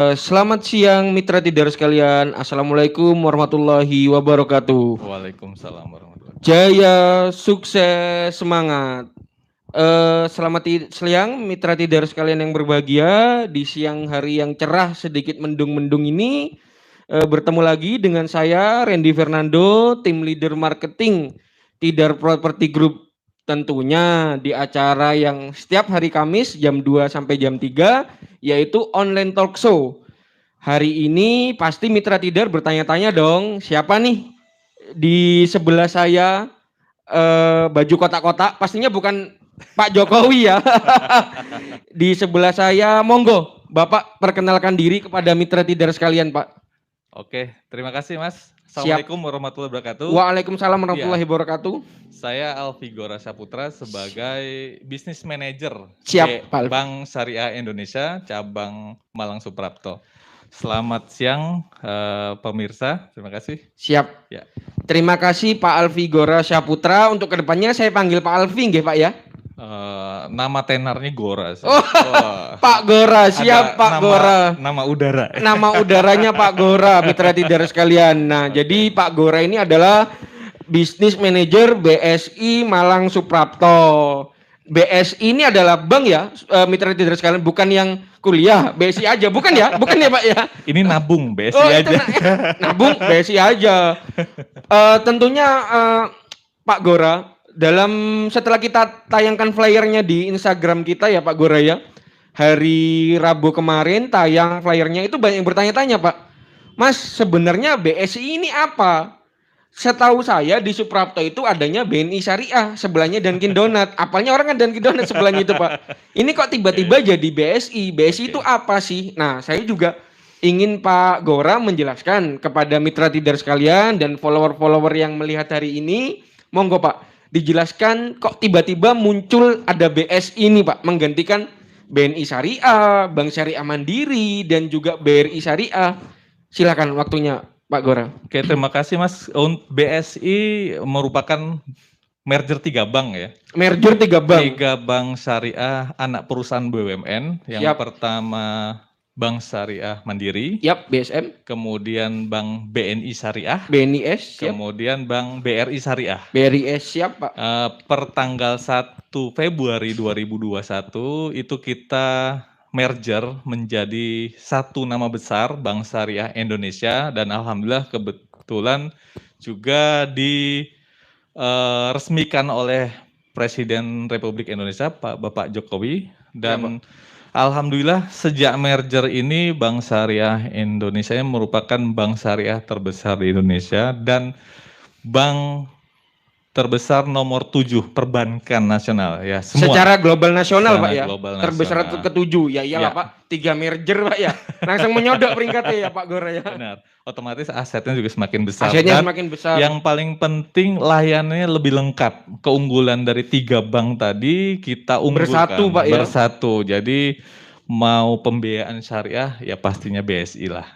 Selamat siang mitra tidar sekalian. Assalamualaikum warahmatullahi wabarakatuh. Waalaikumsalam warahmatullahi wabarakatuh. Jaya, sukses, semangat. Selamat siang mitra tidar sekalian yang berbahagia. Di siang hari yang cerah sedikit mendung-mendung ini bertemu lagi dengan saya Randy Fernando, tim leader marketing Tidar Property Group, tentunya di acara yang setiap hari Kamis jam 2 sampai jam 3 yaitu online talk show. Hari ini pasti mitra tidar bertanya-tanya dong, siapa nih di sebelah saya baju kotak-kotak? Pastinya bukan Pak Jokowi ya. Di sebelah saya, monggo Bapak perkenalkan diri kepada mitra tidar sekalian, Pak. Oke, terima kasih Mas. Siap. Assalamualaikum warahmatullahi wabarakatuh. Waalaikumsalam warahmatullahi wabarakatuh. Saya Alfi Gora Saputra sebagai Business Manager Siap, Pak Alfi. Bank Syariah Indonesia cabang Malang Suprapto. Selamat siang pemirsa, terima kasih. Siap. Ya. Terima kasih Pak Alfi Gora Saputra. Untuk kedepannya saya panggil Pak Alfi nggih Pak ya. Nama tenarnya Gora. Pak Gora, siap Pak Gora. Nama udara. Nama udaranya Pak Gora, mitra tidar sekalian. Nah, jadi Pak Gora ini adalah Business Manager BSI Malang Suprapto. BSI ini adalah bank ya, mitra tidar sekalian, bukan yang kuliah, BSI aja, bukan ya Pak ya? Ini nabung BSI aja. Nabung BSI aja. Tentunya Pak Gora, setelah kita tayangkan flyernya di Instagram kita ya Pak Gora ya, hari Rabu kemarin tayang flyernya, itu banyak yang bertanya-tanya Pak, Mas sebenarnya BSI ini apa? Setahu saya di Suprapto itu adanya BNI Syariah, sebelahnya Dunkin Donat. Apalnya orang kan Dunkin Donat sebelahnya itu Pak. Ini kok tiba-tiba jadi BSI? BSI itu apa sih? Nah, saya juga ingin Pak Gora menjelaskan kepada mitra tidar sekalian dan follower-follower yang melihat hari ini. Monggo Pak, dijelaskan kok tiba-tiba muncul ada BSI ini Pak, menggantikan BNI Syariah, Bank Syariah Mandiri, dan juga BRI Syariah. Silakan waktunya Pak Gora. Oke, terima kasih Mas. BSI merupakan merger 3 bank ya. Merger 3 bank. 3 bank syariah anak perusahaan BUMN. Yang pertama Bank Syariah Mandiri. Yap, BSM. Kemudian Bank BNI Syariah. BNIS. Siap. Kemudian Bank BRI Syariah. BRIS siap Pak. Per tanggal 1 Februari 2021 itu kita merger menjadi satu nama besar Bank Syariah Indonesia, dan alhamdulillah kebetulan juga diresmikan oleh Presiden Republik Indonesia Bapak Jokowi, dan alhamdulillah sejak merger ini Bank Syariah Indonesia merupakan bank syariah terbesar di Indonesia dan bank terbesar nomor 7 perbankan nasional ya, semua. Secara global nasional Pak ya. Global terbesar ke-7 ya iyalah ya. Pak, 3 merger Pak ya. Langsung menyodok peringkatnya ya Pak Gora ya. Benar. Otomatis asetnya juga semakin besar. Asetnya semakin besar. Yang paling penting layanannya lebih lengkap. Keunggulan dari 3 bank tadi kita unggulkan. Bersatu Pak ya. Bersatu. Jadi mau pembiayaan syariah ya pastinya BSI lah.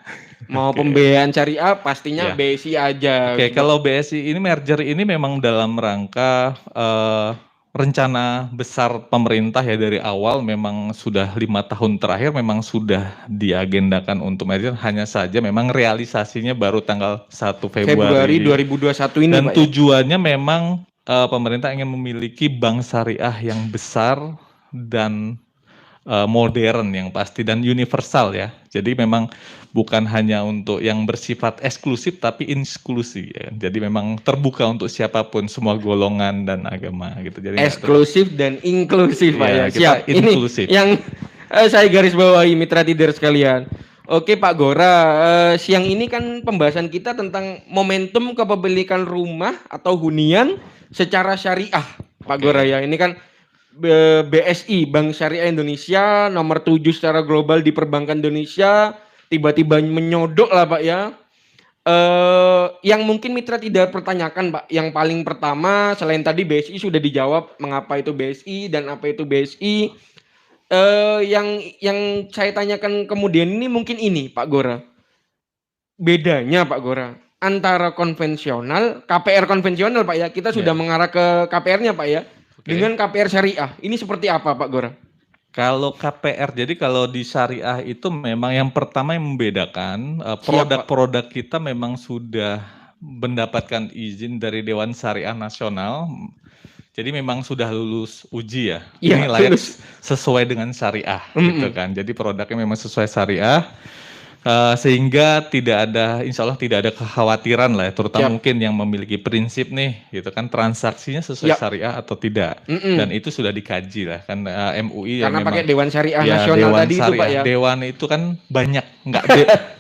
Mau pembiayaan syariah pastinya BSI aja. Oke, kalau BSI ini merger ini memang dalam rangka rencana besar pemerintah ya, dari awal memang sudah 5 tahun terakhir memang sudah diagendakan untuk merger, hanya saja memang realisasinya baru tanggal 1 Februari 2021 ini. Dan Pak, tujuannya memang pemerintah ingin memiliki bank syariah yang besar dan modern yang pasti dan universal ya. Jadi memang bukan hanya untuk yang bersifat eksklusif tapi inklusif ya. Jadi memang terbuka untuk siapapun, semua golongan dan agama gitu. Jadi eksklusif dan inklusif Pak ya. Siap. Inklusif. Ini yang saya garis bawahi mitra tidar sekalian. Oke Pak Gora, siang ini kan pembahasan kita tentang momentum kepemilikan rumah atau hunian secara syariah Pak Gora ya. Ini kan BSI, Bank Syariah Indonesia, nomor 7 secara global di perbankan Indonesia, tiba-tiba menyodok lah Pak ya. Yang mungkin mitra tidak pertanyakan Pak, yang paling pertama selain tadi BSI sudah dijawab mengapa itu BSI dan apa itu BSI. Yang saya tanyakan kemudian ini mungkin ini Pak Gora. Bedanya Pak Gora antara konvensional, KPR konvensional Pak ya, kita sudah mengarah ke KPR-nya Pak ya. Dengan KPR syariah, ini seperti apa Pak Gora? Kalau KPR, jadi kalau di syariah itu memang yang pertama yang membedakan Siap, Pak. produk-produk kita memang sudah mendapatkan izin dari Dewan Syariah Nasional. Jadi memang sudah lulus uji ya. Iya, Ini layak lulus. sesuai dengan syariah Mm-mm. gitu kan. Jadi produknya memang sesuai syariah. Sehingga tidak ada, insya Allah tidak ada kekhawatiran lah ya, terutama Siap. mungkin yang memiliki prinsip nih, gitu kan, transaksinya sesuai Siap. syariah atau tidak, Mm-mm. dan itu sudah dikaji lah kan, MUI Karena yang pakai memang Dewan Syariah ya Nasional Dewan tadi itu, Syariah, Pak ya. Dewan itu kan banyak, nggak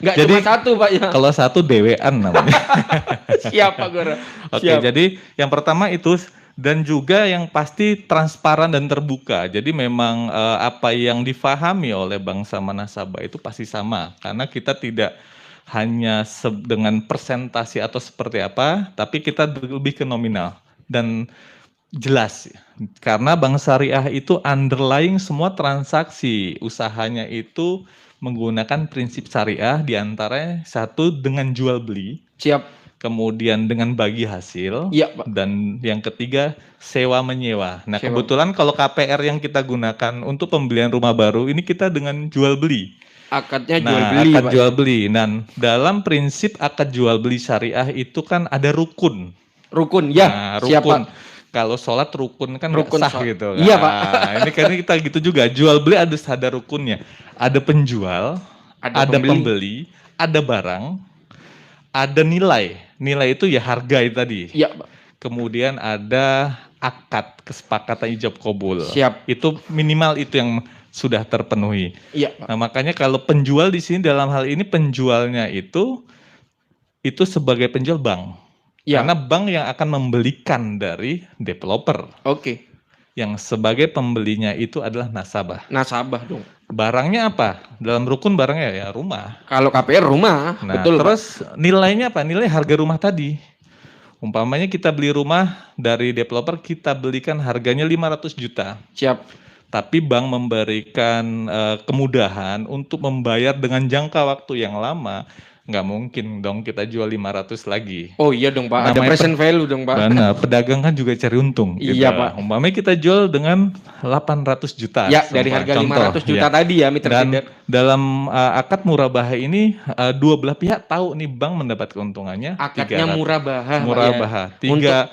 Nggak jadi cuma satu, Pak ya. kalau satu dewean namanya. Siap, Pak Gora. Oke, Siap. jadi yang pertama itu, dan juga yang pasti transparan dan terbuka. Jadi memang apa yang difahami oleh bangsa Manasaba itu pasti sama, karena kita tidak hanya dengan persentase atau seperti apa, tapi kita lebih ke nominal dan jelas. Karena Bank Syariah itu underlying semua transaksi usahanya itu menggunakan prinsip syariah, diantaranya satu dengan jual beli. Siap. Kemudian dengan bagi hasil, Iya, Pak. dan yang ketiga sewa menyewa. Nah, Sewa. kebetulan kalau KPR yang kita gunakan untuk pembelian rumah baru ini kita dengan jual beli. Akadnya jual Nah, beli, akad Pak. jual beli. Dan dalam prinsip akad jual beli syariah itu kan ada rukun. Rukun, ya. Nah, Siap, Pak. rukun. Kalau sholat rukun kan nggak Rukun sah sholat. gitu. Iya, Pak. Nah, ini kan kita gitu juga. Jual beli ada rukunnya. Ada penjual, ada pembeli, ada barang, ada nilai. Nilai itu ya harga itu tadi. Iya, Pak. Kemudian ada akad kesepakatan ijab kabul. Siap. Itu minimal itu yang sudah terpenuhi. Iya, Pak. Nah, makanya kalau penjual di sini dalam hal ini penjualnya itu sebagai penjual bank. Ya. Karena bank yang akan membelikan dari developer. Oke. Yang sebagai pembelinya itu adalah nasabah. Nasabah dong. Barangnya apa? Dalam rukun barangnya ya rumah. Kalau KPR rumah, Nah, betul. terus nilainya apa? Nilai harga rumah tadi. Umpamanya kita beli rumah dari developer, kita belikan harganya 500 juta. Siap. Tapi bank memberikan kemudahan untuk membayar dengan jangka waktu yang lama. Nggak mungkin dong kita jual 500 lagi. Oh iya dong, Pak. Ada Namanya present value dong, Pak. Nah, pedagang kan juga cari untung. Iya, gitu. Pak. Umpamanya kita jual dengan 800 juta. Ya, dari harga 500 juta tadi ya, mitra Dan tidak. dalam akad murabah ini dua belah pihak tahu nih bank mendapat keuntungannya. Akadnya murabah. Murabah. 300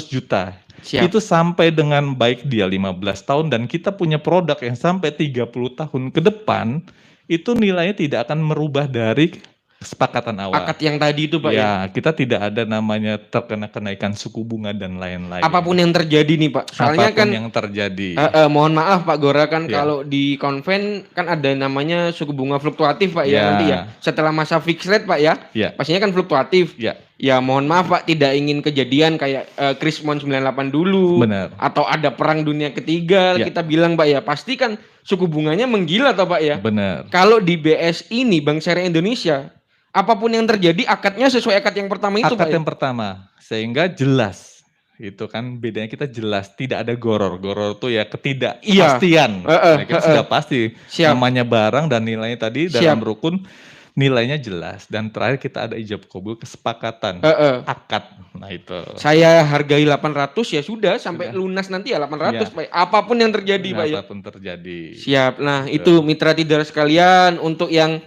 juta. Siap. Itu sampai dengan baik dia 15 tahun dan kita punya produk yang sampai 30 tahun ke depan, itu nilainya tidak akan merubah dari kesepakatan awal. Akad yang tadi itu, Pak ya. Kita tidak ada namanya terkena kenaikan suku bunga dan lain-lain. Apapun yang terjadi nih, Pak. Soalnya apapun kan yang terjadi. mohon maaf Pak Gora kan Ya. kalau di konven kan ada namanya suku bunga fluktuatif, Pak ya, Ya. nanti ya. Setelah masa fixed rate, Pak ya. Ya. Pastinya kan fluktuatif. Ya. Ya mohon maaf Pak, tidak ingin kejadian kayak Krismon 98 dulu. Benar. Atau ada perang dunia ketiga, Ya. kita bilang Pak ya, pasti kan suku bunganya menggila toh Pak ya. Benar. Kalau di BSI ini Bank Syariah Indonesia, apapun yang terjadi akadnya sesuai akad yang pertama itu, Akad Pak. yang pertama, sehingga jelas. Itu kan bedanya, kita jelas, tidak ada goror. Goror itu ya ketidakpastian. Nah, kita sudah pasti. Siap. Namanya barang dan nilainya tadi Siap. dalam rukun nilainya jelas, dan terakhir kita ada ijab kabul, kesepakatan, akad. Nah, itu. Saya hargai 800 ya sudah sampai lunas nanti ya 800 Pak. Apapun yang terjadi Pak ya. Apapun terjadi. Siap. Nah, itu mitra trader sekalian, untuk yang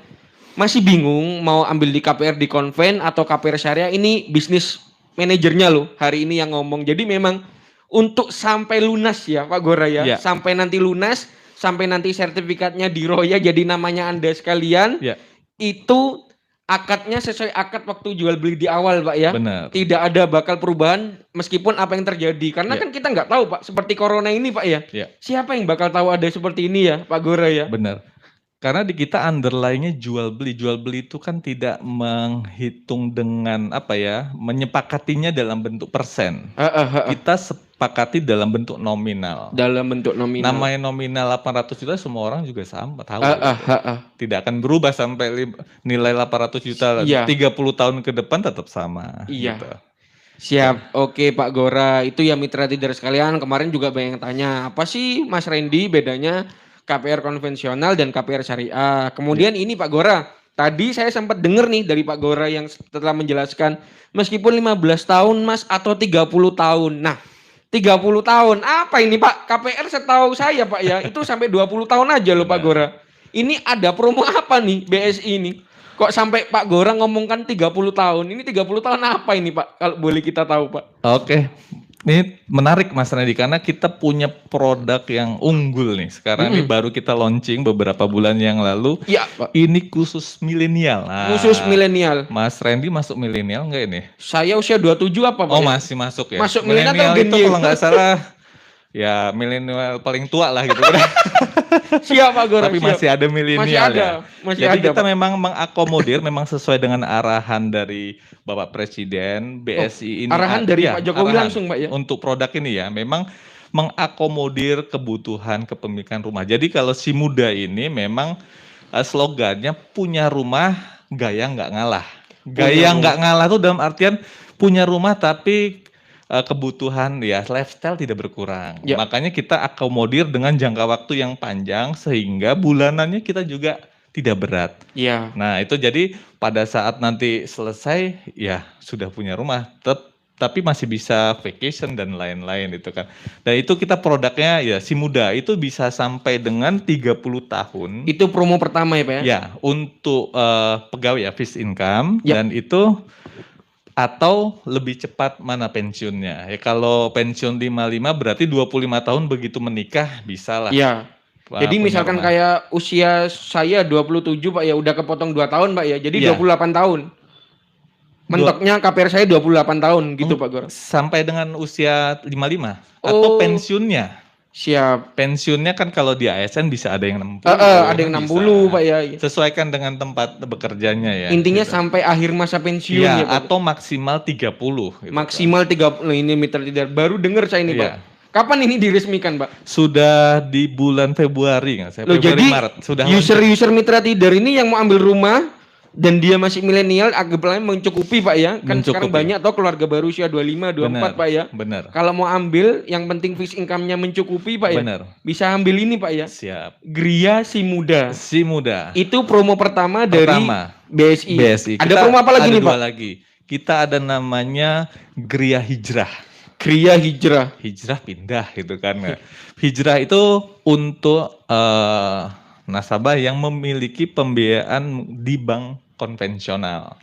masih bingung mau ambil di KPR di konven atau KPR syariah, ini bisnis manajernya loh hari ini yang ngomong. Jadi memang untuk sampai lunas ya Pak Gora ya. Ya. Sampai nanti lunas, sampai nanti sertifikatnya diroya jadi namanya Anda sekalian. Ya. Itu akadnya sesuai akad waktu jual beli di awal Pak ya. Benar. Tidak ada bakal perubahan meskipun apa yang terjadi. Karena Ya. kan kita nggak tahu Pak, seperti corona ini Pak ya. Ya. Siapa yang bakal tahu ada seperti ini ya Pak Gora ya. Benar. Karena di kita underlying-nya jual beli. Jual beli itu kan tidak menghitung dengan menyepakatinya dalam bentuk persen. Kita sepakati dalam bentuk nominal. Dalam bentuk nominal. Namanya nominal 800 juta semua orang juga sama tahu. Tidak akan berubah sampai nilai 800 juta Iya. 30 tahun ke depan tetap sama. Iya. Gitu. Siap. Oke Pak Gora, itu ya mitra trader sekalian. Kemarin juga banyak yang tanya, apa sih Mas Randy bedanya KPR konvensional dan KPR syariah? Kemudian ini Pak Gora, tadi saya sempat dengar nih dari Pak Gora yang setelah menjelaskan meskipun 15 tahun Mas atau 30 tahun. Nah, 30 tahun. Apa ini Pak? KPR setahu saya Pak ya, itu sampai 20 tahun aja loh Pak Gora. Ini ada promo apa nih BSI ini? Kok sampai Pak Gora ngomongkan 30 tahun? Ini 30 tahun apa ini Pak? Kalau boleh kita tahu Pak. Oke. Ini menarik Mas Randy karena kita punya produk yang unggul nih. Sekarang ini baru kita launching beberapa bulan yang lalu. Iya Pak. Ini khusus milenial. Khusus milenial. Mas Randy masuk milenial enggak ini? Saya usia 27 apa Pak? Oh ya? masih masuk ya? Masuk milenial atau itu Gen Y? kalau nggak salah ya milenial paling tua lah gitu. Siap Pak Gora. Tapi siap. masih ada milenial Masih ada, ya. masih Jadi ada, kita Pak. memang mengakomodir memang sesuai dengan arahan dari Bapak Presiden BSI ini. Arahan dari iya, Pak Jokowi arahan langsung Pak ya. Untuk produk ini ya memang mengakomodir kebutuhan kepemilikan rumah. Jadi kalau si muda ini memang slogannya punya rumah gaya nggak ngalah. Gaya nggak ngalah tuh dalam artian punya rumah tapi kebutuhan ya lifestyle tidak berkurang. Ya. Makanya kita akomodir dengan jangka waktu yang panjang sehingga bulanannya kita juga tidak berat. Iya. Nah, itu jadi pada saat nanti selesai ya sudah punya rumah, tapi masih bisa vacation dan lain-lain itu kan. Dan itu kita produknya ya si muda itu bisa sampai dengan 30 tahun. Itu promo pertama ya Pak ya? Ya, untuk pegawai ya fixed income Ya. dan itu atau lebih cepat mana pensiunnya. Ya kalau pensiun 55 berarti 25 tahun begitu menikah bisa lah. Iya. Jadi punya misalkan rumah. kayak usia saya 27 Pak ya udah kepotong 2 tahun Pak ya. Jadi Iya. 28 tahun. Mentoknya KPR saya 28 tahun gitu Pak Gora. Sampai dengan usia 55 atau Oh. pensiunnya. Siap. Pensiunnya kan kalau di ASN bisa ada yang 60. Ada yang 60 bisa. Pak ya. Sesuaikan dengan tempat bekerjanya ya. Intinya gitu. sampai akhir masa pensiun Iya, ya Pak. atau maksimal 30 gitu. Maksimal 30. Ini mitra tidak baru dengar saya ini Iya. Pak. Kapan ini diresmikan Pak? Sudah di bulan Februari nggak saya? Loh, Februari jadi Maret sudah user Mitra Tidar ini yang mau ambil rumah dan dia masih milenial agak mencukupi Pak ya. Kan sekarang Mencukupi. banyak toh keluarga baru usia 25, 24 Pak ya. Benar. Kalau mau ambil yang penting fixed income-nya mencukupi Pak ya. Benar. Bisa ambil ini Pak ya. Siap. Gria si muda. Si muda. Itu promo pertama dari BSI. BSI. Ada promo apa lagi ada nih dua Pak? lagi. Kita ada namanya Gria Hijrah. Gria Hijrah. Hijrah pindah gitu kan. Hijrah itu untuk nasabah yang memiliki pembiayaan di bank konvensional.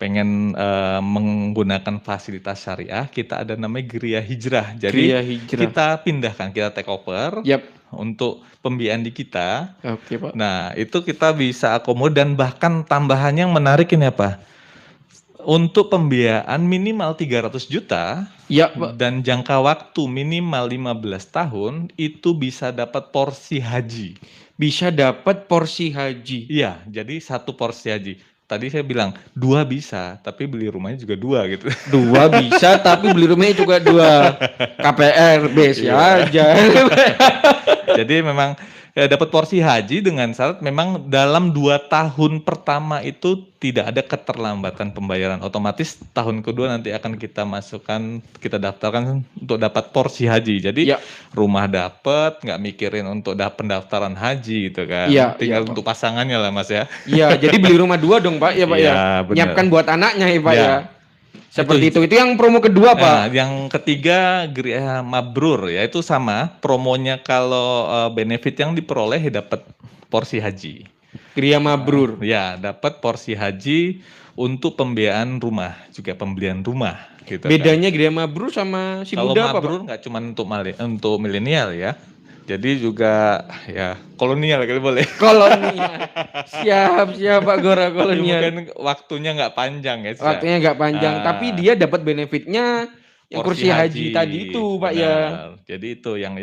Pengen menggunakan fasilitas syariah, kita ada namanya Gria Hijrah. Jadi Gria Hijrah. kita pindahkan, kita take over Yap. untuk pembiayaan di kita. Oke Pak. Nah, itu kita bisa akomodir dan bahkan tambahannya yang menarik ini apa? Untuk pembiayaan minimal 300 juta Ya Pak. dan jangka waktu minimal 15 tahun itu bisa dapat porsi haji. Bisa dapat porsi haji. Iya, jadi satu porsi haji. Tadi saya bilang 2 bisa, tapi beli rumahnya juga 2 gitu. 2 bisa tapi beli rumahnya juga 2. KPR BSI aja. Jadi memang ya, dapat porsi haji dengan syarat memang dalam 2 tahun pertama itu tidak ada keterlambatan pembayaran. Otomatis tahun kedua nanti akan kita masukkan, kita daftarkan untuk dapat porsi haji. Jadi Ya. rumah dapat, nggak mikirin untuk pendaftaran haji gitu kan. Iya, Tinggal iya, untuk pasangannya lah Mas ya. Iya, jadi beli rumah 2 dong Pak ya Pak ya. Iya, benar. Nyiapkan buat anaknya ya Pak Ya. ya. Seperti itu. Itu yang promo kedua Pak. Nah, yang ketiga Gria Mabrur ya itu sama promonya kalau benefit yang diperoleh dapat porsi haji. Gria Mabrur. Ya, dapat porsi haji untuk pembiayaan rumah, juga pembelian rumah gitu kan. Bedanya Gria Mabrur sama si Kalau muda apa Pak? Mabrur nggak cuma untuk milenial ya. Jadi juga ya kolonial gitu boleh. Kolonial. Siap Pak Gora kolonial. Mungkin waktunya nggak panjang ya. Waktunya nggak panjang, tapi dia dapat benefitnya yang kursi haji tadi itu Pak ya. Benar. Jadi itu yang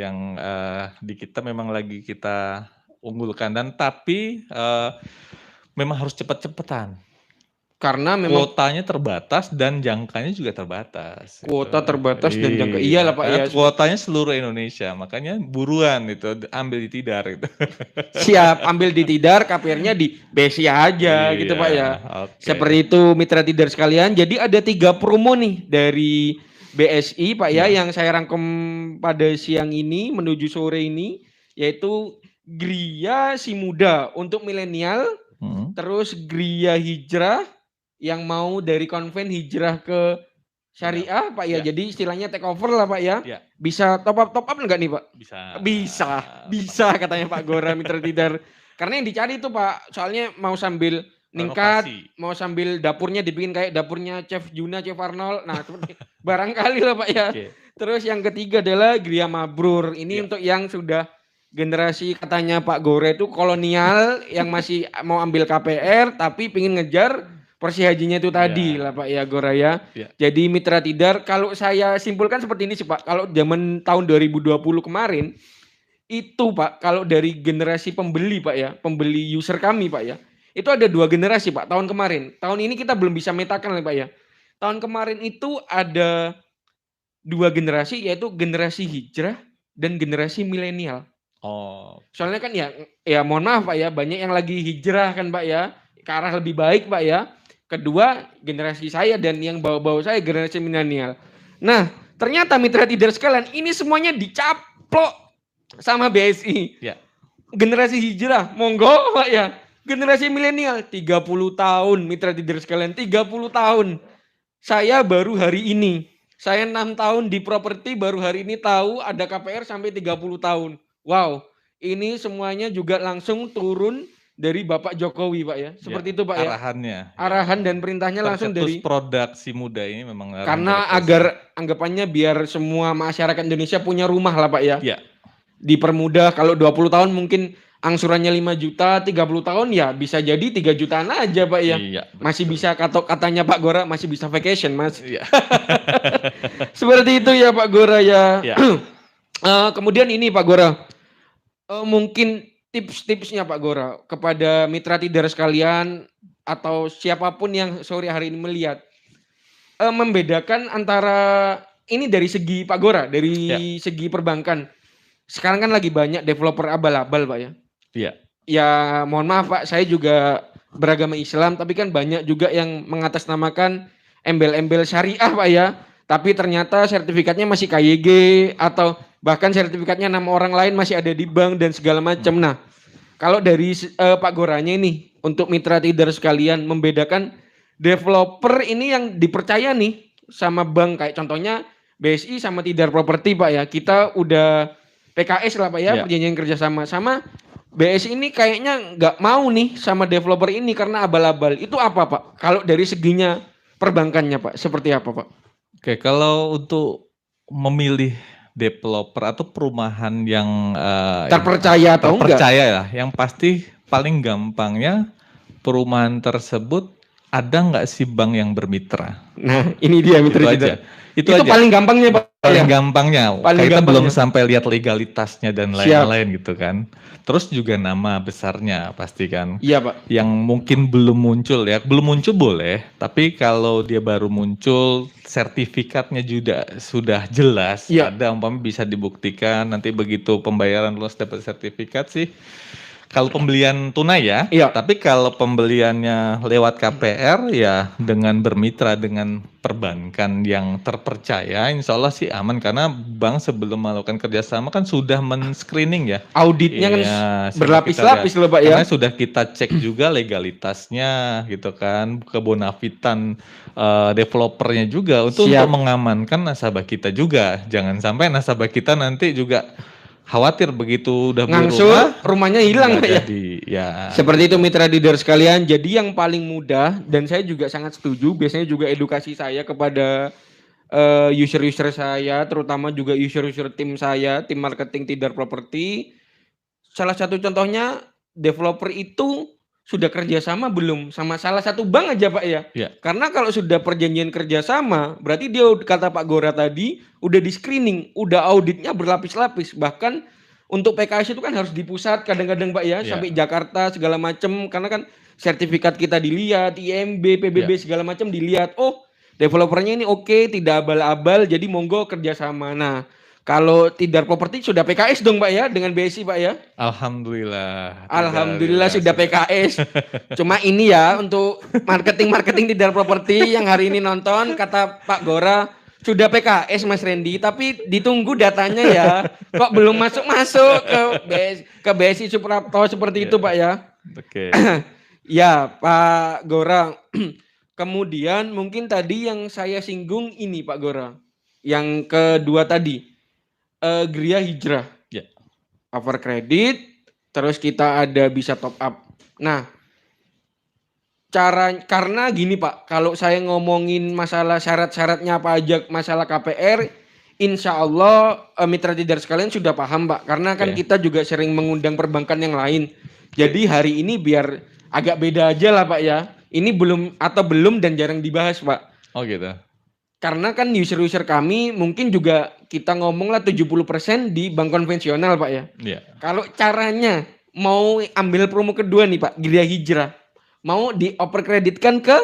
di kita memang lagi kita unggulkan dan tapi memang harus cepat-cepatan. Karena memang Kuotanya terbatas dan jangkanya juga terbatas. kuota gitu. terbatas dan jangka. Iya, Iyalah Pak karena ya. kuotanya seluruh Indonesia, makanya buruan itu ambil di Tidar itu. Siap, ambil di Tidar, KPR-nya di BSI aja gitu Pak ya. Oke. Seperti itu mitra Tidar sekalian. Jadi ada 3 promo nih dari BSI Pak ya yang saya rangkum pada siang ini menuju sore ini, yaitu Gria si muda untuk milenial, terus Gria Hijrah yang mau dari konven hijrah ke Syariah Pak ya. Ya. Jadi istilahnya take over lah Pak ya. Ya. Bisa top up enggak nih Pak? Bisa. Bisa katanya Pak Gora Mitra Tidar. Karena yang dicari itu Pak, soalnya mau sambil ningkat, Renovasi. mau sambil dapurnya dibikin kayak dapurnya Chef Juna, Chef Arnold. Nah, seperti barangkali lah Pak ya. Oke. Terus yang ketiga adalah Gria Mabrur. Ini Ya. untuk yang sudah generasi katanya Pak Gore itu kolonial yang masih mau ambil KPR tapi pingin ngejar porsi hajinya itu tadi Ya. lah Pak ya Gora ya. Ya. Jadi Mitra Tidar kalau saya simpulkan seperti ini sih Pak. Kalau zaman tahun 2020 kemarin itu Pak, kalau dari generasi pembeli Pak ya, pembeli user kami Pak ya, itu ada 2 generasi Pak tahun kemarin. Tahun ini kita belum bisa metakan Pak ya. Tahun kemarin itu ada 2 generasi yaitu generasi hijrah dan generasi milenial. Oh. Soalnya kan ya mohon maaf Pak ya, banyak yang lagi hijrah kan Pak ya, ke arah lebih baik Pak ya. Kedua, generasi saya dan yang bawa-bawa saya generasi milenial. Nah, ternyata Mitra Tidar sekalian, ini semuanya dicaplok sama BSI. Ya. Generasi hijrah, monggo Pak ya. Generasi milenial, 30 tahun Mitra Tidar sekalian, 30 tahun. Saya baru hari ini, saya 6 tahun di properti, baru hari ini tahu ada KPR sampai 30 tahun. Wow, ini semuanya juga langsung turun dari Bapak Jokowi Pak ya. Seperti itu Pak ya. Arahannya. Arahan dan perintahnya langsung dari produk si muda ini memang karena agar anggapannya biar semua masyarakat Indonesia punya rumah lah Pak ya. Ya. Dipermudah kalau 20 tahun mungkin angsurannya 5 juta, 30 tahun ya bisa jadi 3 jutaan aja Pak ya. Iya, masih bisa katanya Pak Gora masih bisa vacation Mas. Iya. Seperti itu ya Pak Gora ya. Ya. Kemudian ini Pak Gora. Mungkin tips-tipsnya Pak Gora kepada Mitra Tidar sekalian atau siapapun yang sore hari ini melihat membedakan antara ini dari segi Pak Gora, dari segi perbankan. Sekarang kan lagi banyak developer abal-abal Pak ya. Iya. Ya mohon maaf Pak, saya juga beragama Islam tapi kan banyak juga yang mengatasnamakan embel-embel syariah Pak ya. Tapi ternyata sertifikatnya masih KYG atau bahkan sertifikatnya nama orang lain masih ada di bank dan segala macam. Nah, kalau dari Pak Goranya ini untuk Mitra Tidar sekalian membedakan developer ini yang dipercaya nih sama bank kayak contohnya BSI sama Tidar Properti Pak ya. Kita udah PKS lah Pak ya, perjanjian kerjasama sama BSI ini kayaknya nggak mau nih sama developer ini karena abal-abal. Itu apa Pak? Kalau dari seginya perbankannya Pak, seperti apa Pak? Oke, kalau untuk memilih developer atau perumahan yang terpercaya atau enggak? Terpercaya lah, yang pasti paling gampangnya perumahan tersebut ada nggak sih bank yang bermitra? Nah, ini dia mitra kita. Itu aja. Paling gampangnya Pak. Paling gampangnya. Paling kita gampangnya. belum sampai lihat legalitasnya dan lain-lain gitu kan. Terus juga nama besarnya pasti kan. Iya Pak. Yang mungkin belum muncul ya. Belum muncul boleh. Tapi kalau dia baru muncul sertifikatnya juga sudah jelas. Ada umpamanya bisa dibuktikan. Nanti begitu pembayaran luas dapat sertifikat sih. Kalau pembelian tunai ya, tapi kalau pembeliannya lewat KPR ya dengan bermitra dengan perbankan yang terpercaya, insya Allah sih aman karena bank sebelum melakukan kerjasama kan sudah men-screening ya. Auditnya kan berlapis-lapis loh Pak ya. Karena sudah kita cek juga legalitasnya gitu kan, kebonafitan developernya juga untuk mengamankan nasabah kita juga. Jangan sampai nasabah kita nanti juga khawatir begitu udah ngangsur rumahnya hilang Pak ya. Ya. Seperti itu Mitra Tidar sekalian. Jadi yang paling mudah dan saya juga sangat setuju. Biasanya juga edukasi saya kepada user-user saya, terutama juga user-user tim saya, tim marketing Tidar Properti. Salah satu contohnya developer itu sudah kerjasama belum sama salah satu bank aja Pak ya. Karena kalau sudah perjanjian kerjasama, berarti dia kata Pak Gora tadi udah di screening, udah auditnya berlapis-lapis. Bahkan untuk PKS itu kan harus di pusat kadang-kadang Pak ya, sampai Jakarta segala macam. Karena kan sertifikat kita dilihat, IMB, PBB segala macam dilihat. Oh developernya ini oke, tidak abal-abal, jadi monggo kerjasama. Nah kalau Tidar Properti sudah PKS dong Pak ya dengan BSI Pak ya? Alhamdulillah sudah PKS. Cuma ini ya untuk marketing Tidar Properti yang hari ini nonton kata Pak Gora sudah PKS Mas Randy tapi ditunggu datanya ya. Kok belum masuk ke BSI Suprapto seperti itu Pak ya? Oke. Ya Pak Gora. Kemudian mungkin tadi yang saya singgung ini Pak Gora. Yang kedua tadi, Gria Hijrah. Ya. Over kredit, terus kita ada bisa top up. Nah, karena gini Pak, kalau saya ngomongin masalah syarat-syaratnya apa aja masalah KPR, insya Allah mitra trader sekalian sudah paham Pak, karena kan kita juga sering mengundang perbankan yang lain. Jadi hari ini biar agak beda aja lah Pak ya. Ini belum dan jarang dibahas Pak. Oh gitu. Karena kan user-user kami mungkin juga kita ngomong lah 70% di bank konvensional Pak ya. Iya. Kalau caranya mau ambil promo kedua nih Pak, Gria Hijrah. Mau dioper kreditkan ke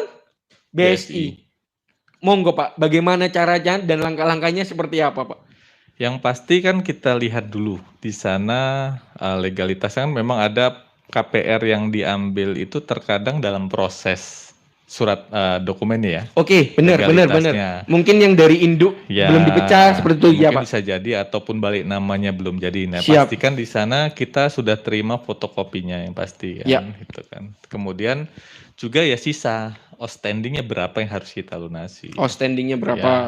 BSI. Monggo Pak, bagaimana caranya dan langkah-langkahnya seperti apa Pak? Yang pasti kan kita lihat dulu di sana legalitasnya kan memang ada KPR yang diambil itu terkadang dalam proses surat dokumennya ya. Oke, benar. Mungkin yang dari induk ya, belum dipecah seperti itu ya Pak. Bisa jadi ataupun balik namanya belum jadi. Nah, Siap. pastikan di sana kita sudah terima fotokopinya yang pasti kan, gitu kan. Kemudian juga ya sisa outstandingnya berapa yang harus kita lunasi. Outstandingnya berapa? Ya,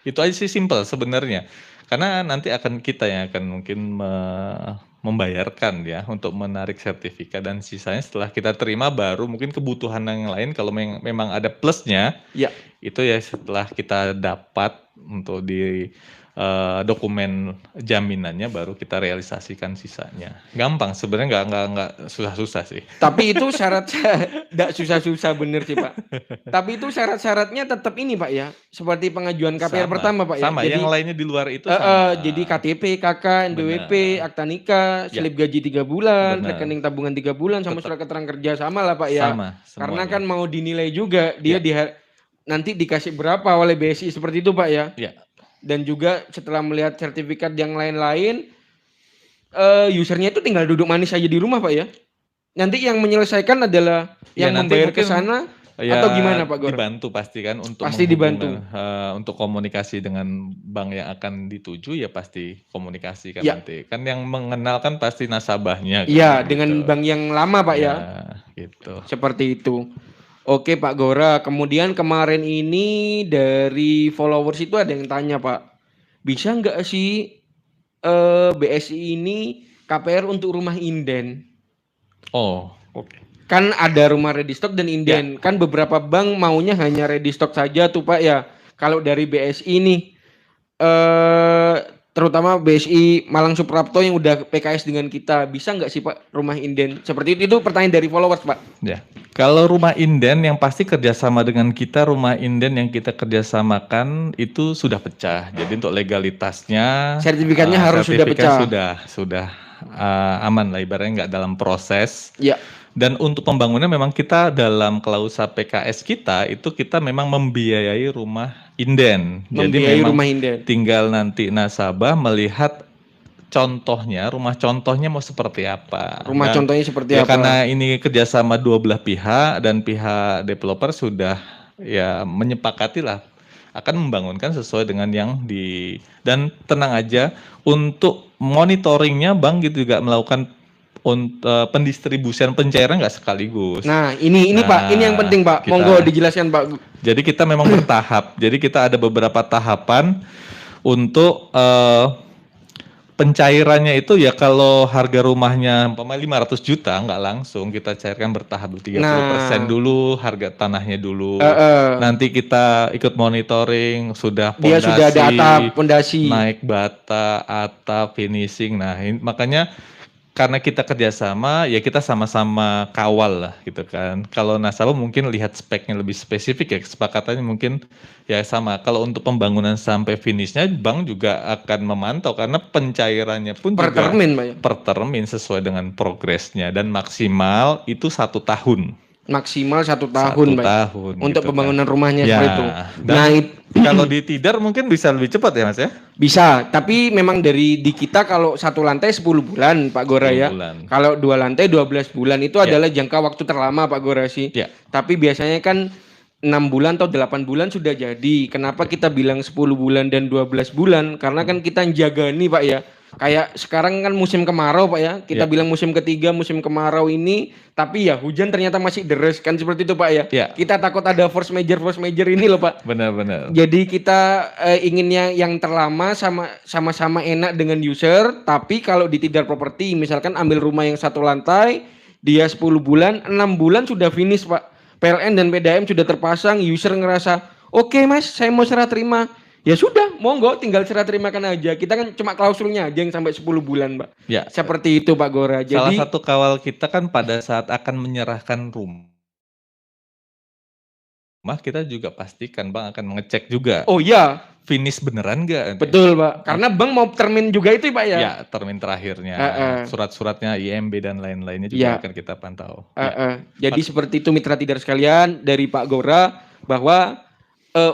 itu aja sih simple sebenarnya. Karena nanti akan kita yang akan mungkin membayarkan ya untuk menarik sertifikat, dan sisanya setelah kita terima baru mungkin kebutuhan yang lain kalau memang ada plusnya ya itu ya setelah kita dapat untuk di dokumen jaminannya baru kita realisasikan sisanya. Gampang sebenarnya, nggak susah-susah sih. Tapi itu syarat nggak susah-susah bener sih Pak. Tapi itu syarat-syaratnya tetap ini Pak ya, seperti pengajuan KPR pertama Pak ya. Sama, jadi, yang lainnya di luar itu sama. Jadi KTP, KK, NPWP, akta nikah, slip gaji 3 bulan, rekening tabungan 3 bulan, sama surat keterangan kerja sama lah Pak ya. Sama. Karena kan mau dinilai juga dia nanti dikasih berapa oleh BSI seperti itu Pak ya. Iya. Dan juga setelah melihat sertifikat yang lain-lain, usernya itu tinggal duduk manis aja di rumah Pak ya. Nanti yang menyelesaikan adalah yang membayar ke sana atau gimana Pak Gor? Dibantu pasti kan untuk pasti dibantu. Untuk komunikasi dengan bank yang akan dituju ya pasti komunikasi kan nanti. Kan yang mengenal kan pasti nasabahnya. Iya, dengan bank yang lama Pak ya. Gitu. Seperti itu. Oke Pak Gora, kemudian kemarin ini dari followers itu ada yang tanya Pak, bisa nggak sih BSI ini KPR untuk rumah inden? Oh, oke. Kan ada rumah ready stock dan inden, kan beberapa bank maunya hanya ready stock saja tuh Pak ya. Kalau dari BSI ini, terutama BSI Malang Suprapto yang udah PKS dengan kita, bisa nggak sih Pak rumah inden? Seperti itu pertanyaan dari followers Pak. Ya. Kalau rumah inden yang pasti kerjasama dengan kita, rumah inden yang kita kerjasamakan itu sudah pecah. Jadi untuk legalitasnya, sertifikatnya harus sudah pecah. Sudah aman lah, ibaratnya nggak dalam proses. Ya. Dan untuk pembangunan memang kita dalam klausa PKS kita itu kita memang membiayai rumah inden. Jadi memang rumah inden. Tinggal nanti nasabah melihat contohnya, rumah contohnya mau seperti apa. Rumah contohnya seperti apa? Karena ini kerjasama dua belah pihak dan pihak developer sudah ya menyepakati lah akan membangunkan sesuai dengan yang dan tenang aja untuk monitoringnya bank gitu juga melakukan pendistribusian pencairan nggak sekaligus. Nah ini Pak, ini yang penting Pak. Monggo dijelaskan Pak. Jadi kita memang bertahap. Jadi kita ada beberapa tahapan untuk pencairannya itu ya kalau harga rumahnya 500 juta nggak langsung kita cairkan bertahap 30% dulu harga tanahnya dulu. Nanti kita ikut monitoring sudah pondasi. Dia sudah ada atap pondasi. Naik bata, atap, finishing. Nah, makanya karena kita kerjasama ya kita sama-sama kawal lah gitu kan. Kalau nasabah mungkin lihat speknya lebih spesifik ya, kesepakatannya mungkin ya sama. Kalau untuk pembangunan sampai finishnya bank juga akan memantau karena pencairannya pun per juga termin, Pak ya? Per termin sesuai dengan progresnya dan maksimal itu 1 tahun. Maksimal 1 tahun, Pak. Untuk gitu pembangunan rumahnya seperti itu. Nah, kalau di Tidar mungkin bisa lebih cepat ya Mas ya? Bisa, tapi memang di kita kalau 1 lantai 10 bulan Pak Gora ya. Kalau 2 lantai 12 bulan itu adalah jangka waktu terlama Pak Gora sih. Tapi biasanya kan 6 bulan atau 8 bulan sudah jadi. Kenapa kita bilang 10 bulan dan 12 bulan? Karena kan kita jaga nih Pak ya. Kayak sekarang kan musim kemarau Pak ya. Kita Ya. bilang musim ketiga, musim kemarau ini, tapi ya hujan ternyata masih deres kan seperti itu Pak ya. Ya. Kita takut ada force major ini loh Pak. Benar-benar. Jadi kita inginnya yang terlama sama-sama enak dengan user, tapi kalau di Tidar Property misalkan ambil rumah yang 1 lantai, dia 10 bulan, 6 bulan sudah finish Pak. PLN dan PDAM sudah terpasang, user ngerasa, oke Mas, saya mau serah terima. Ya sudah, monggo tinggal serah terimakan aja. Kita kan cuma klausulnya aja yang sampai 10 bulan, Pak. Ya. Seperti itu Pak Gora. Salah Jadi satu kawal kita kan pada saat akan menyerahkan rumah kita juga pastikan Bang akan mengecek juga. oh iya, Finish beneran nggak? betul Pak. Karena Bang mau termin juga itu Pak ya. Ya, termin terakhirnya, surat-suratnya IMB dan lain-lainnya juga akan kita pantau. Jadi seperti itu mitra Tidar sekalian dari Pak Gora bahwa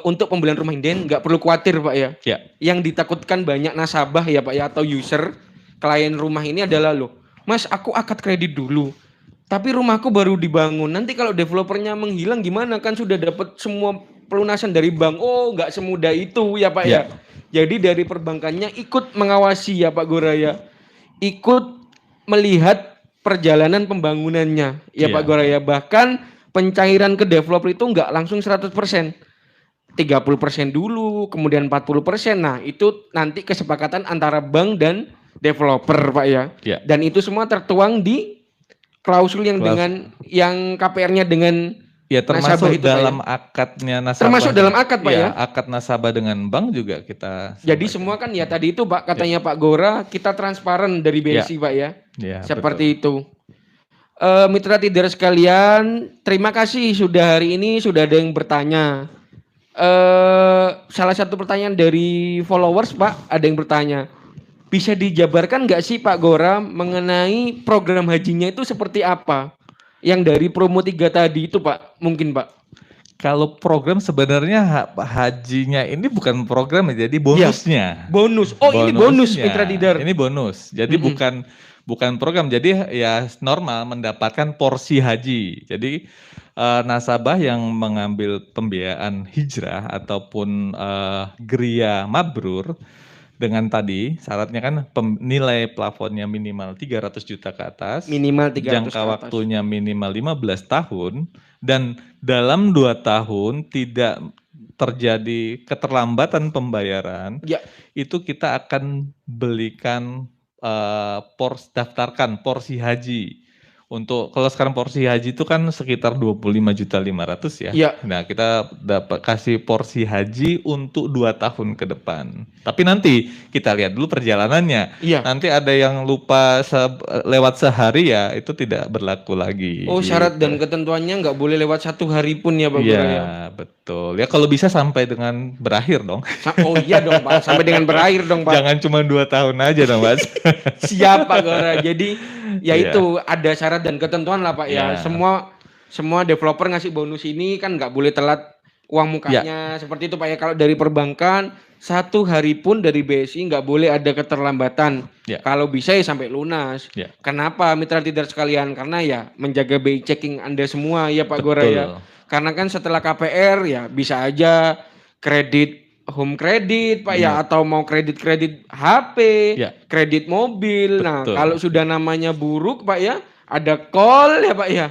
untuk pembelian rumah inden nggak perlu khawatir Pak ya. Ya. Yang ditakutkan banyak nasabah ya Pak ya atau user klien rumah ini adalah loh, Mas aku akad kredit dulu. Tapi rumahku baru dibangun. Nanti kalau developernya menghilang gimana? Kan sudah dapat semua pelunasan dari bank. Oh, nggak semudah itu ya Pak ya. Jadi dari perbankannya ikut mengawasi ya Pak Gora ya. Ikut melihat perjalanan pembangunannya ya Pak Gora ya. Bahkan pencairan ke developer itu nggak langsung 100%. 30% dulu, kemudian 40%. Nah, itu nanti kesepakatan antara bank dan developer, Pak ya. Dan itu semua tertuang di klausul yang dengan yang KPR-nya dengan termasuk itu, dalam Pak ya. akadnya nasabah. Termasuk dalam akad, Pak ya. Akad nasabah dengan bank juga kita. Jadi semua kan ya tadi itu Pak katanya Pak Gora, kita transparan dari BSI, Pak ya. Seperti itu. Mitra Tidar sekalian, terima kasih sudah hari ini sudah ada yang bertanya. Salah satu pertanyaan dari followers Pak, ada yang bertanya, bisa dijabarkan nggak sih Pak Gora mengenai program hajinya itu seperti apa? Yang dari promo 3 tadi itu Pak, mungkin Pak. Kalau program sebenarnya hajinya ini bukan program ya, jadi bonusnya. Bonus. Oh, ini bonus Mitra Tidar. Ini bonus. Jadi bukan program. Jadi ya normal mendapatkan porsi haji. Jadi nasabah yang mengambil pembiayaan hijrah ataupun geria mabrur dengan tadi syaratnya kan nilai plafonnya minimal 300 juta ke atas, minimal 300 jangka waktunya minimal 15 tahun dan dalam 2 tahun tidak terjadi keterlambatan pembayaran, itu kita akan belikan daftarkan porsi haji. Untuk kalau sekarang porsi haji itu kan sekitar 25.500.000 ya. Nah, kita dapat kasih porsi haji untuk 2 tahun ke depan. Tapi nanti kita lihat dulu perjalanannya. Nanti ada yang lupa lewat sehari ya, itu tidak berlaku lagi. Oh, syarat dan ketentuannya nggak boleh lewat 1 hari pun ya Pak Gora ya. Iya, betul. Ya kalau bisa sampai dengan berakhir dong. Oh iya dong Pak, sampai dengan berakhir dong Pak. Jangan cuma 2 tahun aja dong Mas. Siap Pak Gora. Jadi ya itu ada syarat dan ketentuan lah Pak ya. Semua developer ngasih bonus ini kan nggak boleh telat uang mukanya seperti itu Pak ya. Kalau dari perbankan 1 hari pun dari BSI nggak boleh ada keterlambatan. Kalau bisa ya sampai lunas. Kenapa Mitra Tidar sekalian? Karena ya menjaga BI checking Anda semua ya Pak Gora ya. Karena kan setelah KPR ya bisa aja kredit home kredit Pak ya, atau mau kredit HP, kredit mobil. Nah, kalau sudah namanya buruk Pak ya, ada call ya Pak ya.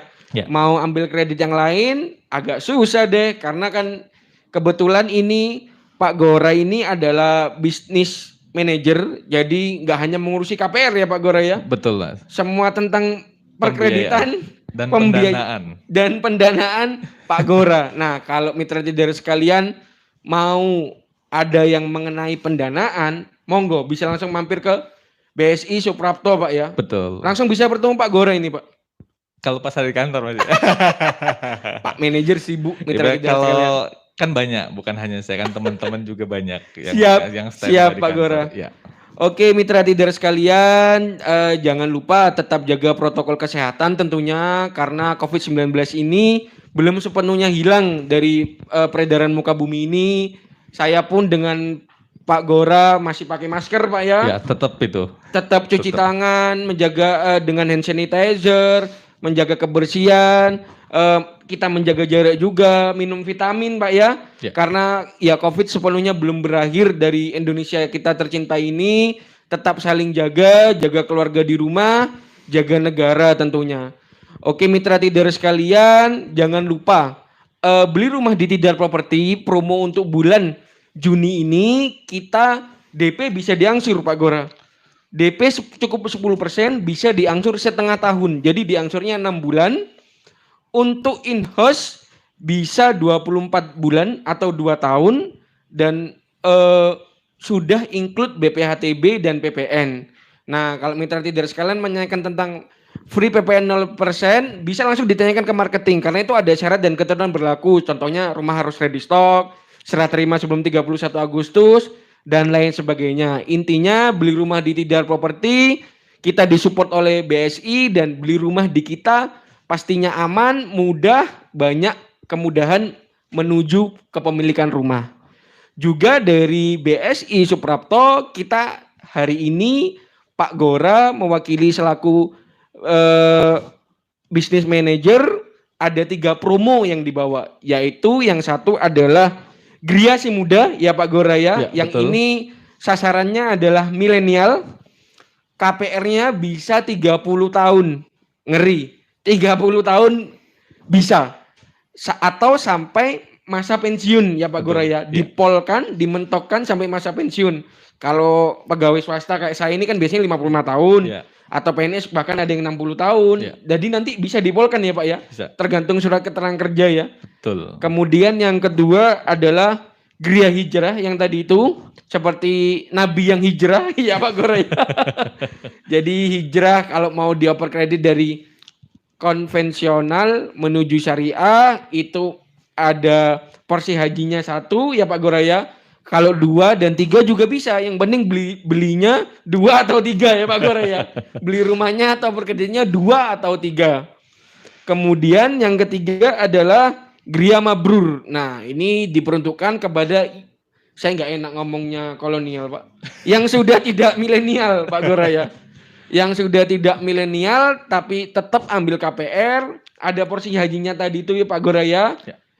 Mau ambil kredit yang lain agak susah deh, karena kan kebetulan ini Pak Gora ini adalah bisnis manager, jadi nggak hanya mengurusi KPR ya Pak Gora ya. Betul Mas. Semua tentang perkreditan dan pendanaan. Dan pendanaan Pak Gora. Nah, kalau Mitra Tidar sekalian mau ada yang mengenai pendanaan, monggo bisa langsung mampir ke BSI Suprapto Pak ya. Betul. Langsung bisa bertemu Pak Gora ini Pak. Kalau pas hari kantor Mas. Pak manajer sibuk Mitra Tidar kalau sekalian. Kan banyak, bukan hanya saya, kan teman-teman juga banyak yang siap Pak Gora. Oke Mitra Tidar sekalian, jangan lupa tetap jaga protokol kesehatan tentunya, karena COVID-19 ini belum sepenuhnya hilang dari peredaran muka bumi ini. Saya pun dengan Pak Gora masih pakai masker Pak ya. Ya tetap itu. Tetap cuci tangan, menjaga dengan hand sanitizer, menjaga kebersihan. Kita menjaga jarak juga, minum vitamin Pak ya. Karena ya COVID sepenuhnya belum berakhir dari Indonesia kita tercinta ini. tetap saling jaga, jaga keluarga di rumah, jaga negara tentunya. Oke mitra Tidar sekalian, jangan lupa beli rumah di Tidar Properti, promo untuk bulan Juni ini kita DP bisa diangsur Pak Gora. DP cukup 10% bisa diangsur setengah tahun. Jadi diangsurnya 6 bulan. Untuk in-house bisa 24 bulan atau 2 tahun dan sudah include BPHTB dan PPN. Nah, kalau mitra Tidar sekalian menanyakan tentang free PPN 0% bisa langsung ditanyakan ke marketing karena itu ada syarat dan ketentuan berlaku. Contohnya rumah harus ready stock, serah terima sebelum 31 Agustus dan lain sebagainya. Intinya beli rumah di Tidar Properti, kita disupport oleh BSI dan beli rumah di kita pastinya aman, mudah, banyak kemudahan menuju kepemilikan rumah. Juga dari BSI Suprapto kita hari ini Pak Gora mewakili selaku business manager ada 3 promo yang dibawa, yaitu yang satu adalah Gria Si Muda ya Pak Gora ya, yang betul. Ini sasarannya adalah milenial, KPR-nya bisa 30 tahun, ngeri, 30 tahun bisa, atau sampai masa pensiun ya Pak Gora ya, dipolkan, dimentokkan sampai masa pensiun. Kalau pegawai swasta kayak saya ini kan biasanya 55 tahun. Atau PNS bahkan ada yang 60 tahun. Jadi nanti bisa dipolkan ya Pak ya. Bisa. Tergantung surat keterangan kerja ya. Betul. Kemudian yang kedua adalah Gria Hijrah yang tadi itu seperti Nabi yang hijrah ya Pak Gora ya. Jadi hijrah kalau mau dioper kredit dari konvensional menuju syariah itu ada porsi hajinya 1 ya Pak Gora ya. Kalau 2 dan 3 juga bisa. Yang penting belinya 2 atau 3 ya Pak Gora ya. Beli rumahnya atau perkreditnya 2 atau 3. Kemudian yang ketiga adalah Gria Mabrur. Nah ini diperuntukkan kepada, saya nggak enak ngomongnya kolonial Pak, yang sudah tidak milenial Pak Gora ya. Yang sudah tidak milenial tapi tetap ambil KPR, ada porsi hajinya tadi itu ya Pak Gora ya.